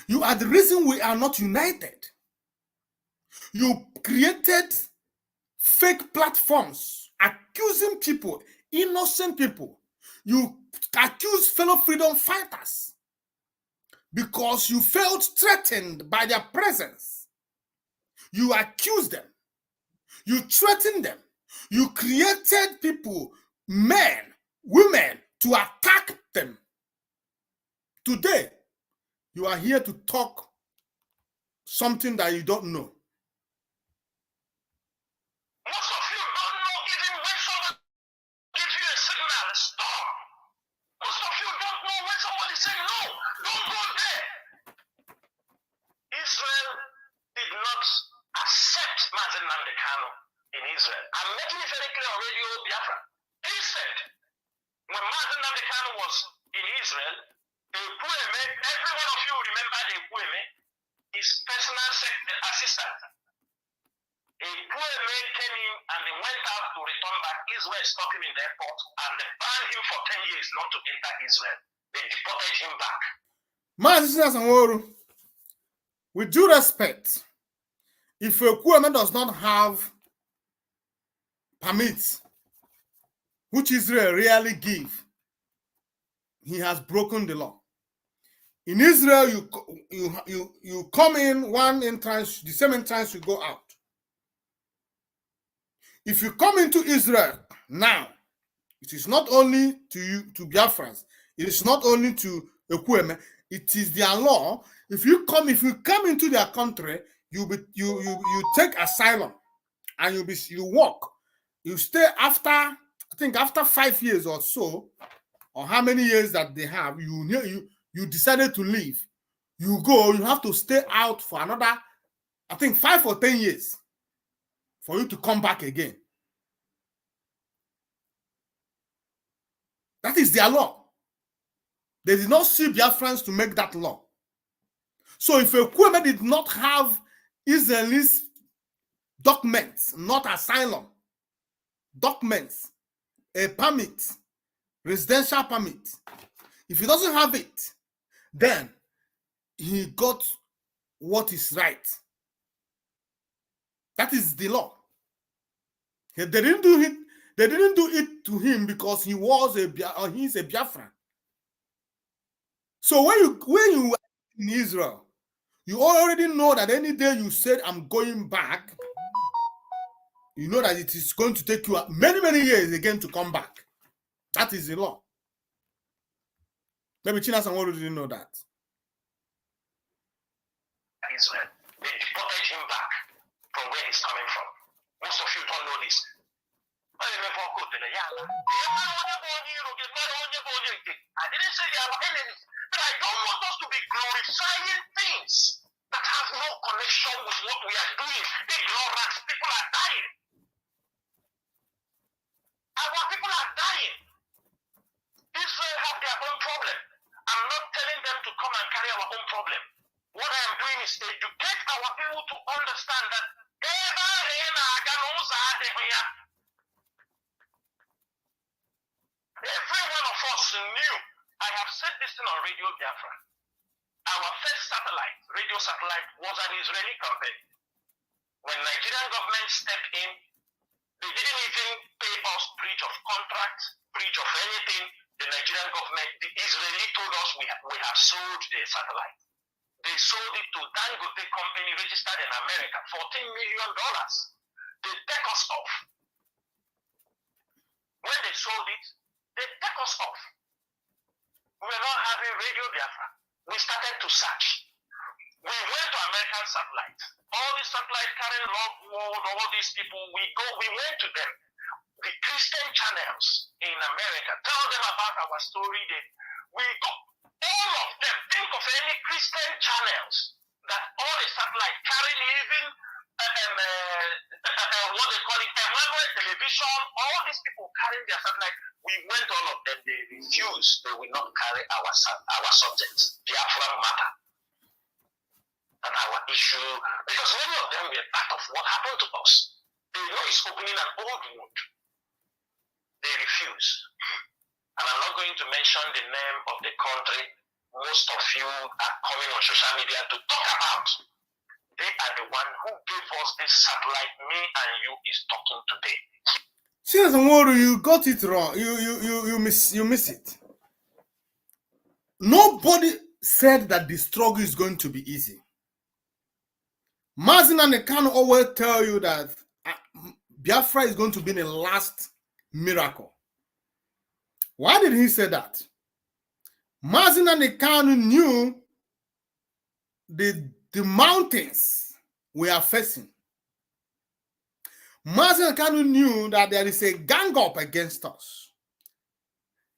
You are the reason we are not united. You created fake platforms accusing people, innocent people. You accuse fellow freedom fighters because you felt threatened by their presence. You accused them. You threatened them. You created people, men, women, to attack them. Today, you are here to talk something that you don't know. Most of you don't know even when someone gives you a signal, stop. Most of you don't know when somebody says, no, don't go there. Israel did not accept Mazen Namdekano in Israel. I'm making it very clear on Radio Biafra. Instead, when Mazen Namdekano was in Israel, every one of you remember Ekwueme, his personal assistant. Ekwueme came in and they went out to return back. Israel stopped him in the airport and they banned him for 10 years not to enter Israel. They deported him back. Mazen Nworu, with due respect, if Ekwueme does not have permits, which Israel rarely give, he has broken the law. In Israel, you come in one entrance, the same entrance you go out. If you come into Israel now, it is not only to you, to Biafrans, it is not only to Ekwueme, it is their law. If you come into their country, you take asylum and you walk You stay after, I think after 5 years or so, or how many years that they have, you decided to leave. You go, you have to stay out for another, I think 5 or 10 years for you to come back again. That is their law. They did not see Biafrans to make that law. So if Ekwueme did not have Israelis documents, not asylum, documents, a permit, residential permit, if he doesn't have it, then he got what is right. That is the law. They didn't do it. They didn't do it to him because he was he's a Biafran. So when you were in Israel, you already know that any day you said I'm going back, you know that it is going to take you many, many years again to come back. That is the law. Maybe China Sanwo didn't know that. Israel, they deported him back from where he's coming from. Most of you don't know this. I didn't say they are enemies, but I don't want us to be glorifying things that have no connection with what we are doing. Ignorance, people are dying. Our people are dying. Israel have their own problem. I'm not telling them to come and carry our own problem. What I am doing is educate our people to understand that every one of us knew. I have said this thing on Radio Biafra. Our first satellite, radio satellite, was an Israeli company. When Nigerian government stepped in, they didn't even pay us breach of contract, breach of anything. The Nigerian government, the Israeli told us we have sold the satellite. They sold it to Dangote company registered in America, $14 million. They take us off. When they sold it, they take us off. We were not having Radio Biafra. We started to search. We went to American satellite. All these satellites carrying love world, all these people, we went to them. The Christian channels in America, tell them about our story. We go, all of them, think of any Christian channels that all the satellite carrying, even what they call it, Emmanuel Television, all these people carrying their satellite. We went all of them, they refused. They will not carry our subjects, Biafra matter. And our issue, because many of them were part of what happened to us. They know it's opening an old wound. They refuse. And I'm not going to mention the name of the country most of you are coming on social media to talk about. They are the one who gave us this satellite. Me and you is talking today. Chiasamoro, you got it wrong. You miss it. Nobody said that the struggle is going to be easy. Mazin and Ekano always tell you that Biafra is going to be the last miracle. Why did he say that? Mazin and Ekano knew the mountains we are facing. Mazin and Ekano knew that there is a gang up against us.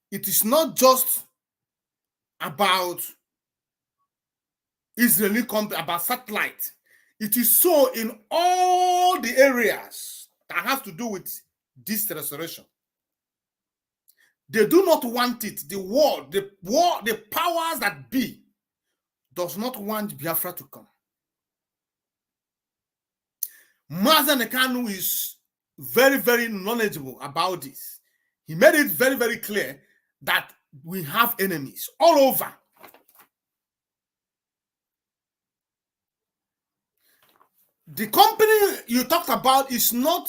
It is not just about Israeli company, about satellite. It is so in all the areas that have to do with this restoration. They do not want it. The world, the powers that be does not want Biafra to come. Mazen Ekanu is very, very knowledgeable about this. He made it very, very clear that we have enemies all over. The company you talked about is not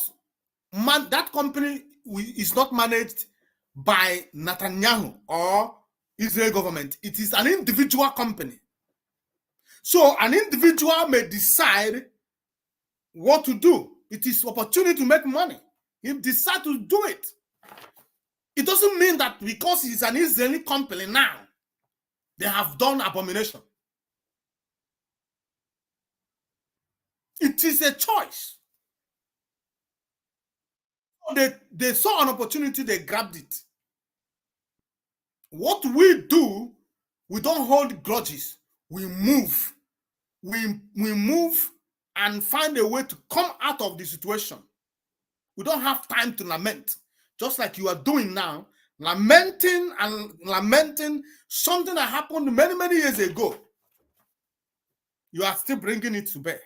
that company is not managed by Netanyahu or Israel government. It is an individual company. So an individual may decide what to do. It is opportunity to make money. He decides to do it. It doesn't mean that because it's an Israeli company now, they have done abomination. It is a choice. They saw an opportunity, they grabbed it. What we do, we don't hold grudges. We move. We move and find a way to come out of the situation. We don't have time to lament, just like you are doing now, lamenting something that happened many, many years ago. You are still bringing it to bear.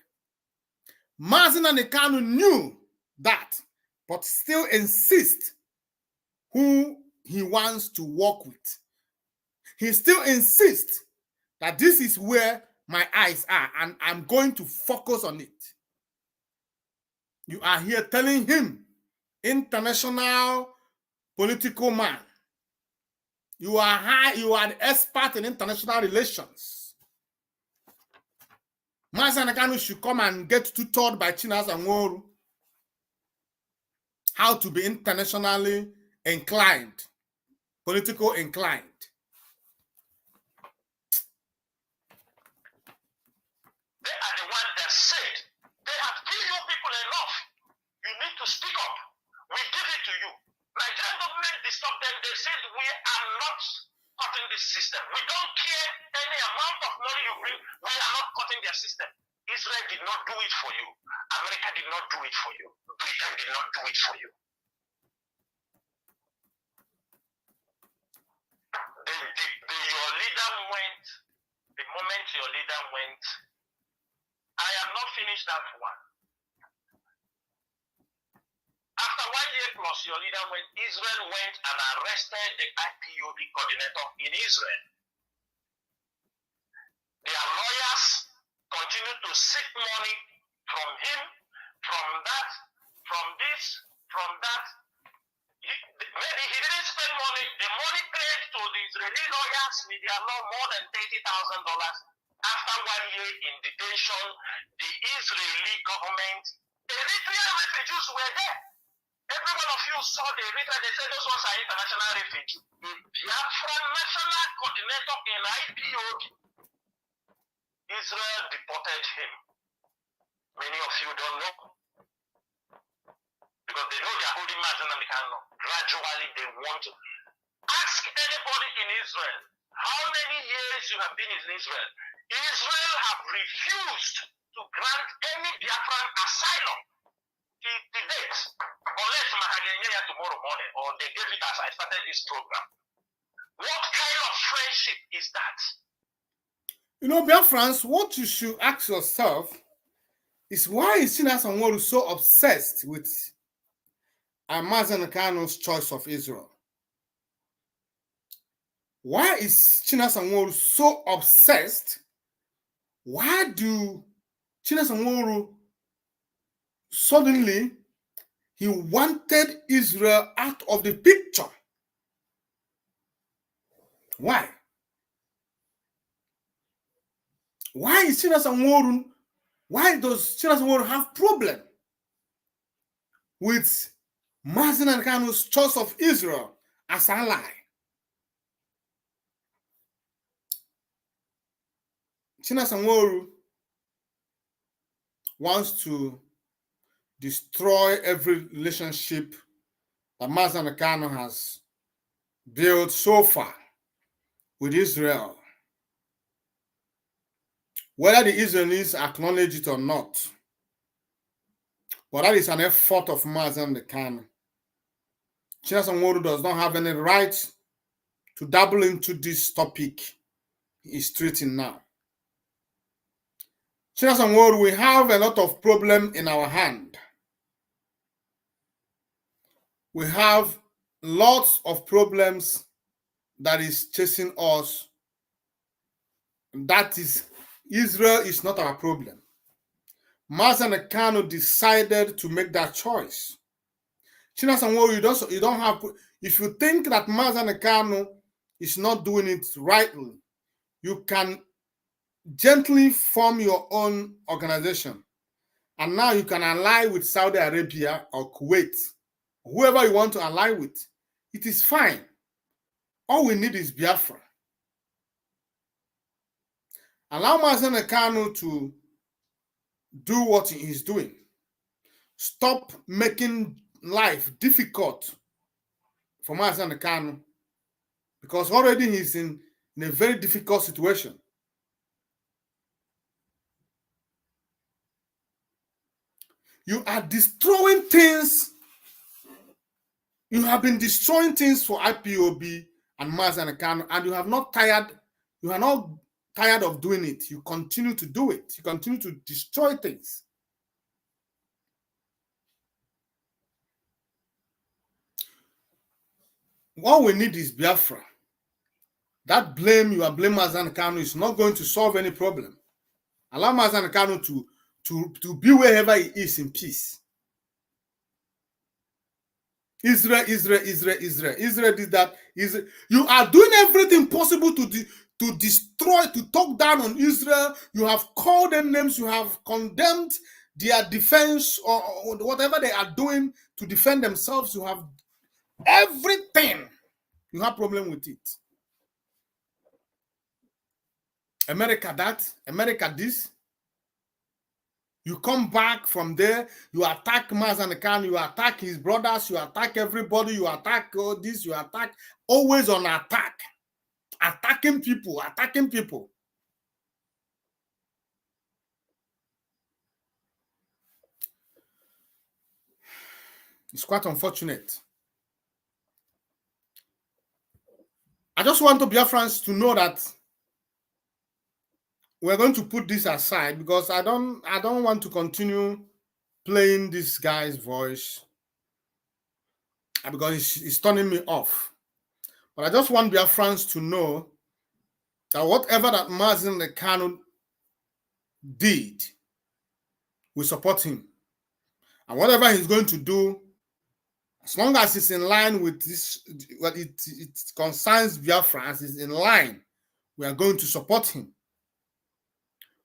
Mazi Nnamdi Kanu knew that, but still insists who he wants to work with. He still insists that this is where my eyes are, and I'm going to focus on it. You are here telling him, international political man, you are the expert in international relations. Mazi Nnamdi Kanu should come and get tutored by Chinasa Nworu how to be internationally inclined, political inclined. They are the ones that said, they have given you people enough. You need to speak up. We give it to you. Nigerian government disturbed them. They said, we are not cutting this system. We don't care any amount of money you bring. We are not cutting their system. Israel did not do it for you. America did not do it for you. Britain did not do it for you. Your leader went, the moment your leader went, I have not finished that one. After 1 year plus, your leader went, Israel went and arrested the IPOB coordinator in Israel. Their lawyers continue to seek money from him, from that, from this, from that. Maybe he didn't spend money. The money paid to the Israeli lawyers with their law more than $30,000. After 1 year in detention, the Israeli government, Eritrean refugees were there. Every one of you saw the Eritrea, they said those ones are international refugees. The Biafran national coordinator in IPOB, Israel deported him. Many of you don't know. Because they know they are holding Mazi Nnamdi Kanu. Gradually, they want to ask anybody in Israel how many years you have been in Israel. Israel have refused to grant any Biafran asylum to date, unless Mahagenya tomorrow morning, or they gave it as I started this program. What kind of friendship is that? You know, Biafrans, what you should ask yourself is, why is Chinasa Nworu so obsessed with Mazi Nnamdi Kanu's choice of Israel? Why is Chinasa Nworu so obsessed? Why do Chinasa Nworu suddenly he wanted Israel out of the picture? Why? Why is Chinasa Nworu? Why does Chinasa Nworu have problem with Mazi Nnamdi Kanu's choice of Israel as ally? Chinasa Nworu wants to destroy every relationship that Mazi Nnamdi Kanu has built so far with Israel, whether the Israelis acknowledge it or not. But that is an effort of Mazi Nnamdi Kanu. Chinasa Nworu does not have any right to dabble into this topic he is treating now. Chinasa Nworu, we have a lot of problem in our hand. We have lots of problems that is chasing us. That is, Israel is not our problem. Mazi Nnamdi Kanu decided to make that choice. Chinasa Nworu, you don't have. If you think that Mazi Nnamdi Kanu is not doing it rightly, you can gently form your own organization, and now you can ally with Saudi Arabia or Kuwait, whoever you want to ally with. It is fine. All we need is Biafra. Allow Mazi Nnamdi Kanu to do what he is doing. Stop making life difficult for Mazen Kanu because already he's in a very difficult situation. You are destroying things. You have been destroying things for IPOB and Mazen Kanu, and you have not tired. You are not tired of doing it. You continue to do it. You continue to destroy things. What we need is Biafra. That blame you are blaming Mazen Kanu is not going to solve any problem. Allow Mazen Kanu to be wherever he is in peace. Israel did that. You are doing everything possible to destroy, to talk down on Israel. You have called them names. You have condemned their defense or whatever they are doing to defend themselves. You have everything. You have problem with it. America that, America this. You come back from there, you attack Mazen Kanu, you attack his brothers, you attack everybody, you attack all this, you attack, always on attack. Attacking people, attacking people. It's quite unfortunate. I just want Biafrans to know that we're going to put this aside because I don't want to continue playing this guy's voice because it's turning me off. But I just want Biafrans to know that whatever that Mazen Kanu did, we support him. And whatever he's going to do, as long as it's in line with this, what it concerns Biafrans, is in line, we are going to support him.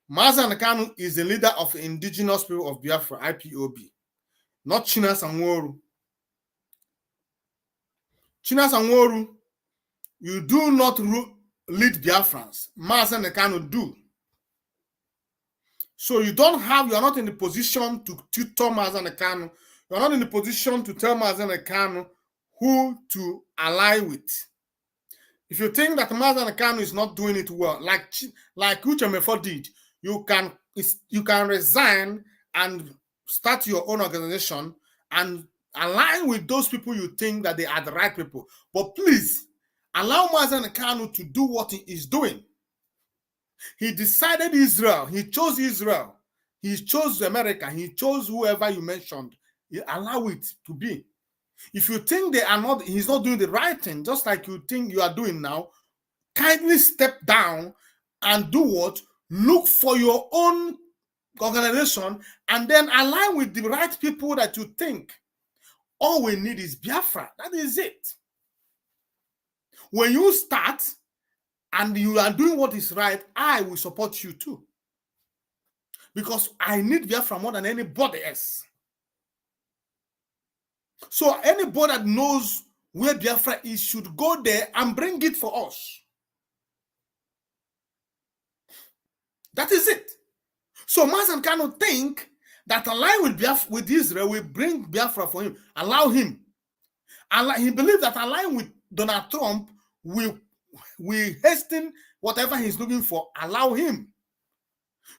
Mazen Kanu is the leader of the indigenous people of Biafra, IPOB, not Chinas Anworu. Chinas Anworu, you do not lead Biafrans. Mazen Kanu do. So you are not in the position to tutor Mazen Kanu. You're not in the position to tell Mazen Kanu who to ally with. If you think that Mazen Kanu is not doing it well, like Uchemefo did, you can resign and start your own organization and align with those people you think that they are the right people. But please, allow Mazen Kanu to do what he is doing. He decided Israel. He chose Israel. He chose America. He chose whoever you mentioned. You allow it to be. If you think he's not doing the right thing, just like you think you are doing now, kindly step down and do what? Look for your own organization and then align with the right people that you think. All we need is Biafra. That is it. When you start and you are doing what is right, I will support you too. Because I need Biafra more than anybody else. So anybody that knows where Biafra is should go there and bring it for us. That is it. So Mazen Kanu think that align with Israel will bring Biafra for him. Allow him. He believes that align with Donald Trump will hasten whatever he's looking for. Allow him.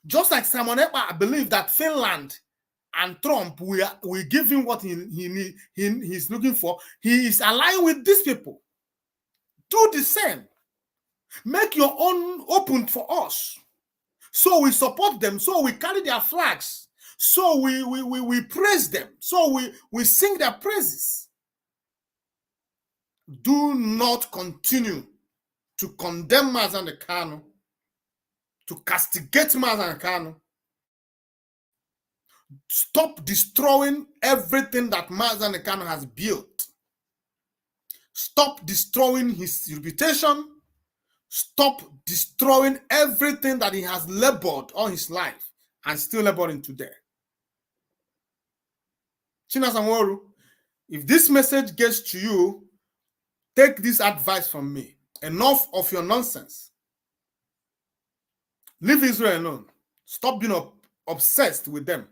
Just like Simon Ekpa believe that Finland and Trump will give him what he's looking for. He is aligned with these people. Do the same. Make your own open for us. So we support them. So we carry their flags. So we praise them. So we sing their praises. Do not continue to condemn Mazen Kanu, to castigate Mazen Kanu. Stop destroying everything that Mazen Kanu has built. Stop destroying his reputation. Stop destroying everything that he has labored all his life and still laboring today. Chinas Anworu, if this message gets to you, take this advice from me. Enough of your nonsense. Leave Israel alone. Stop being obsessed with them.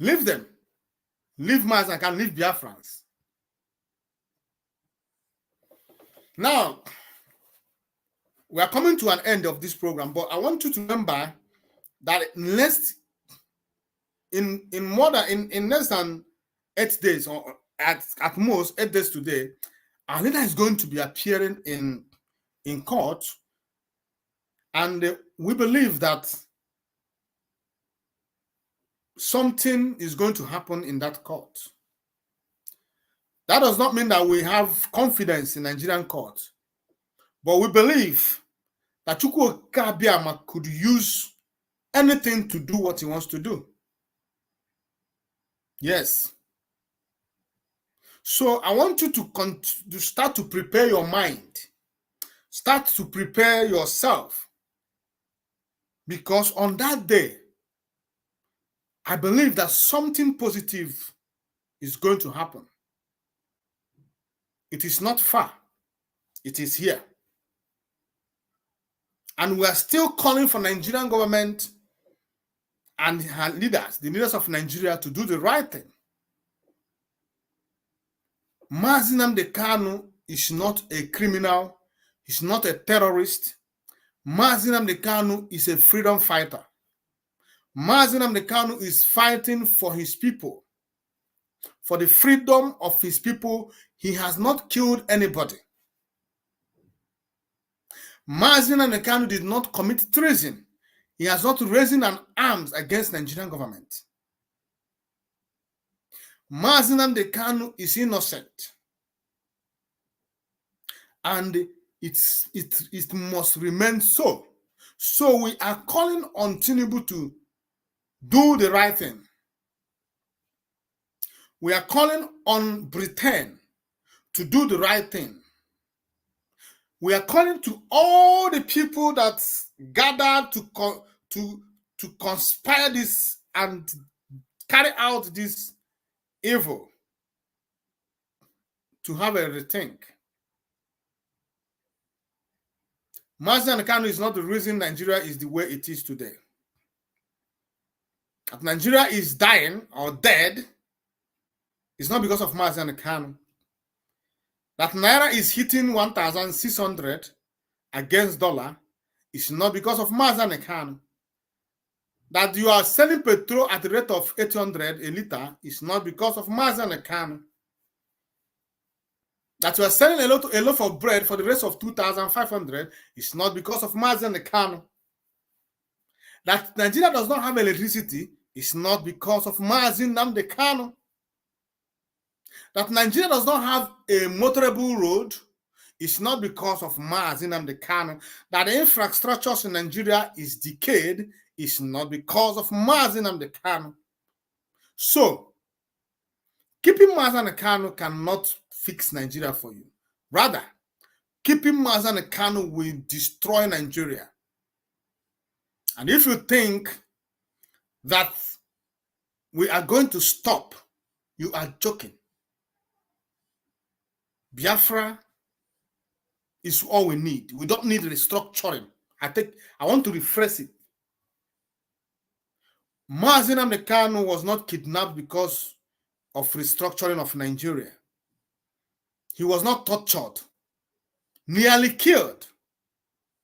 Leave them. leave Mazi Nnamdi Kanu, leave Biafrans. Now, we are coming to an end of this program, but I want you to remember that in less than 8 days, or at most 8 days today, our leader is going to be appearing in court, and we believe that something is going to happen in that court. That does not mean that we have confidence in Nigerian court, but we believe that Chukwu Kabiama could use anything to do what he wants to do. Yes. So I want you to start to prepare your mind. Start to prepare yourself. Because on that day, I believe that something positive is going to happen. It is not far. It is here. And we are still calling for Nigerian government and her leaders, the leaders of Nigeria, to do the right thing. Mazi Nnamdi Kanu is not a criminal. He's not a terrorist. Mazi Nnamdi Kanu is a freedom fighter. Mazi Nnamdi Kanu is fighting for his people, for the freedom of his people. He has not killed anybody. Mazi Nnamdi Kanu did not commit treason. He has not raised an arms against Nigerian government. Mazi Nnamdi Kanu is innocent. And it must remain so. So we are calling on Tinubu to do the right thing. We are calling on Britain to do the right thing. We are calling to all the people that gathered to conspire this and carry out this evil to have a rethink. Mazi Nnamdi Kanu is not the reason Nigeria is the way it is today. If Nigeria is dying or dead, it's not because of Mazi Nnamdi Kanu. That Naira is hitting 1,600 against dollar is not because of Mazi Nnamdi Kanu. That you are selling petrol at the rate of 800 a liter is not because of Mazi Nnamdi Kanu. That you are selling a loaf of bread for the rate of 2,500 is not because of Mazi Nnamdi Kanu. That Nigeria does not have electricity is not because of Mazi Nnamdi Kanu. That Nigeria does not have a motorable road is not because of Mazi Nnamdi Kanu. That the infrastructure in Nigeria is decayed is not because of Mazi Nnamdi Kanu. So, keeping Mazi Nnamdi Kanu cannot fix Nigeria for you. Rather, keeping Mazi Nnamdi Kanu will destroy Nigeria. And if you think that we are going to stop, you are joking. Biafra is all we need. We don't need restructuring. I want to rephrase it. Mazi Nnamdi Kanu was not kidnapped because of restructuring of Nigeria. He was not tortured, nearly killed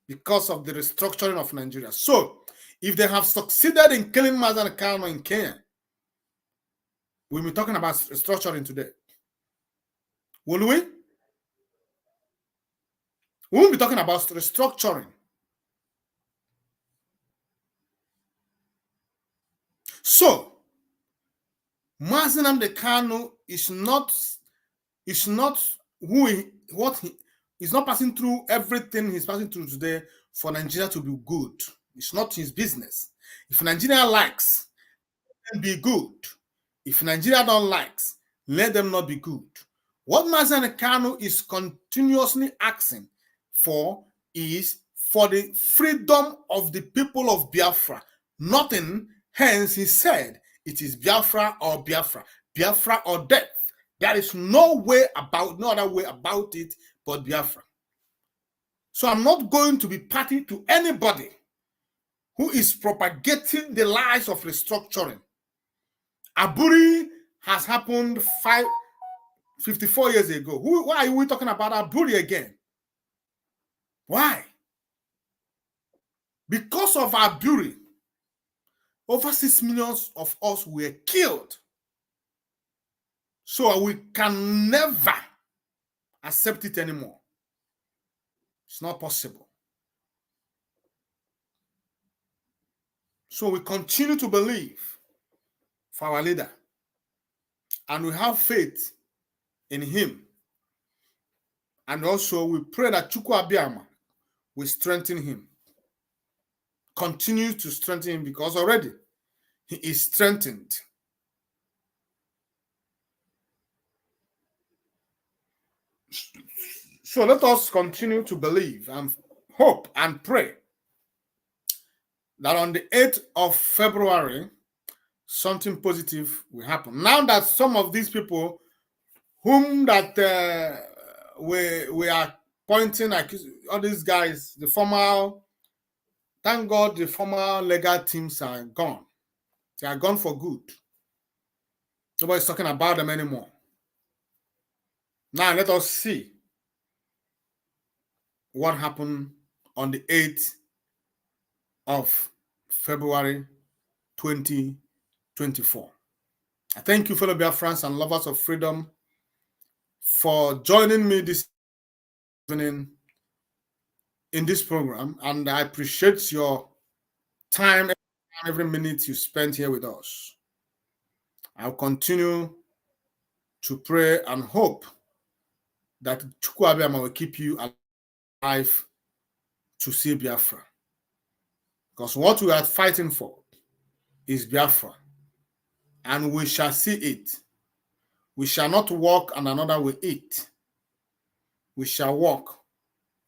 because of the restructuring of Nigeria. So, if they have succeeded in killing Mazi Nnamdi Kanu in Kenya, we'll be talking about restructuring today. Will we? We won't be talking about restructuring. So, Mazi Nnamdi Kanu is not he's not passing through everything he's passing through today for Nigeria to be good. It's not his business. If Nigeria likes, let them be good. If Nigeria don't like, let them not be good. What Mazi Nnamdi Kanu is continuously asking for is for the freedom of the people of Biafra. Nothing, hence he said, it is Biafra or Biafra, Biafra or death. There is no other way about it but Biafra. So I'm not going to be party to anybody who is propagating the lies of restructuring. Aburi has happened 54 years ago. Why are we talking about Aburi again? Why? Because of Aburi, over 6 million of us were killed. So we can never accept it anymore. It's not possible. So we continue to believe for our leader, and we have faith in him. And also we pray that Chukwu Abiyama will strengthen him. Continue to strengthen him, because already he is strengthened. So let us continue to believe and hope and pray that on the 8th of February, something positive will happen. Now that some of these people whom that we are pointing at, all these guys, the former, thank God the former legal teams are gone. They are gone for good. Nobody's talking about them anymore. Now let us see what happened on the 8th of February 2024. I thank you, fellow Biafrans and lovers of freedom, for joining me this evening in this program, and I appreciate your time, every minute you spent here with us. I'll continue to pray and hope that Chukwu Abiyama will keep you alive to see Biafra. Because what we are fighting for is Biafra, and we shall see it. We shall not walk and another will eat. We shall walk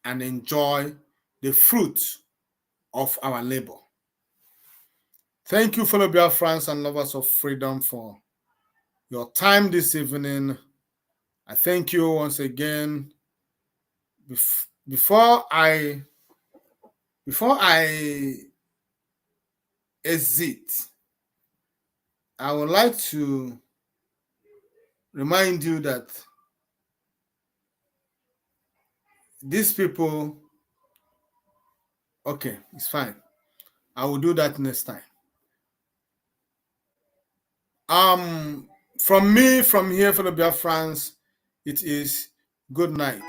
and enjoy the fruits of our labor. Thank you, fellow Biafrans and lovers of freedom, for your time this evening. I thank you once again. Before I exit, I would like to remind you that these people, okay, it's fine. I will do that next time. From me, from here, fellow Biafrans, it is good night.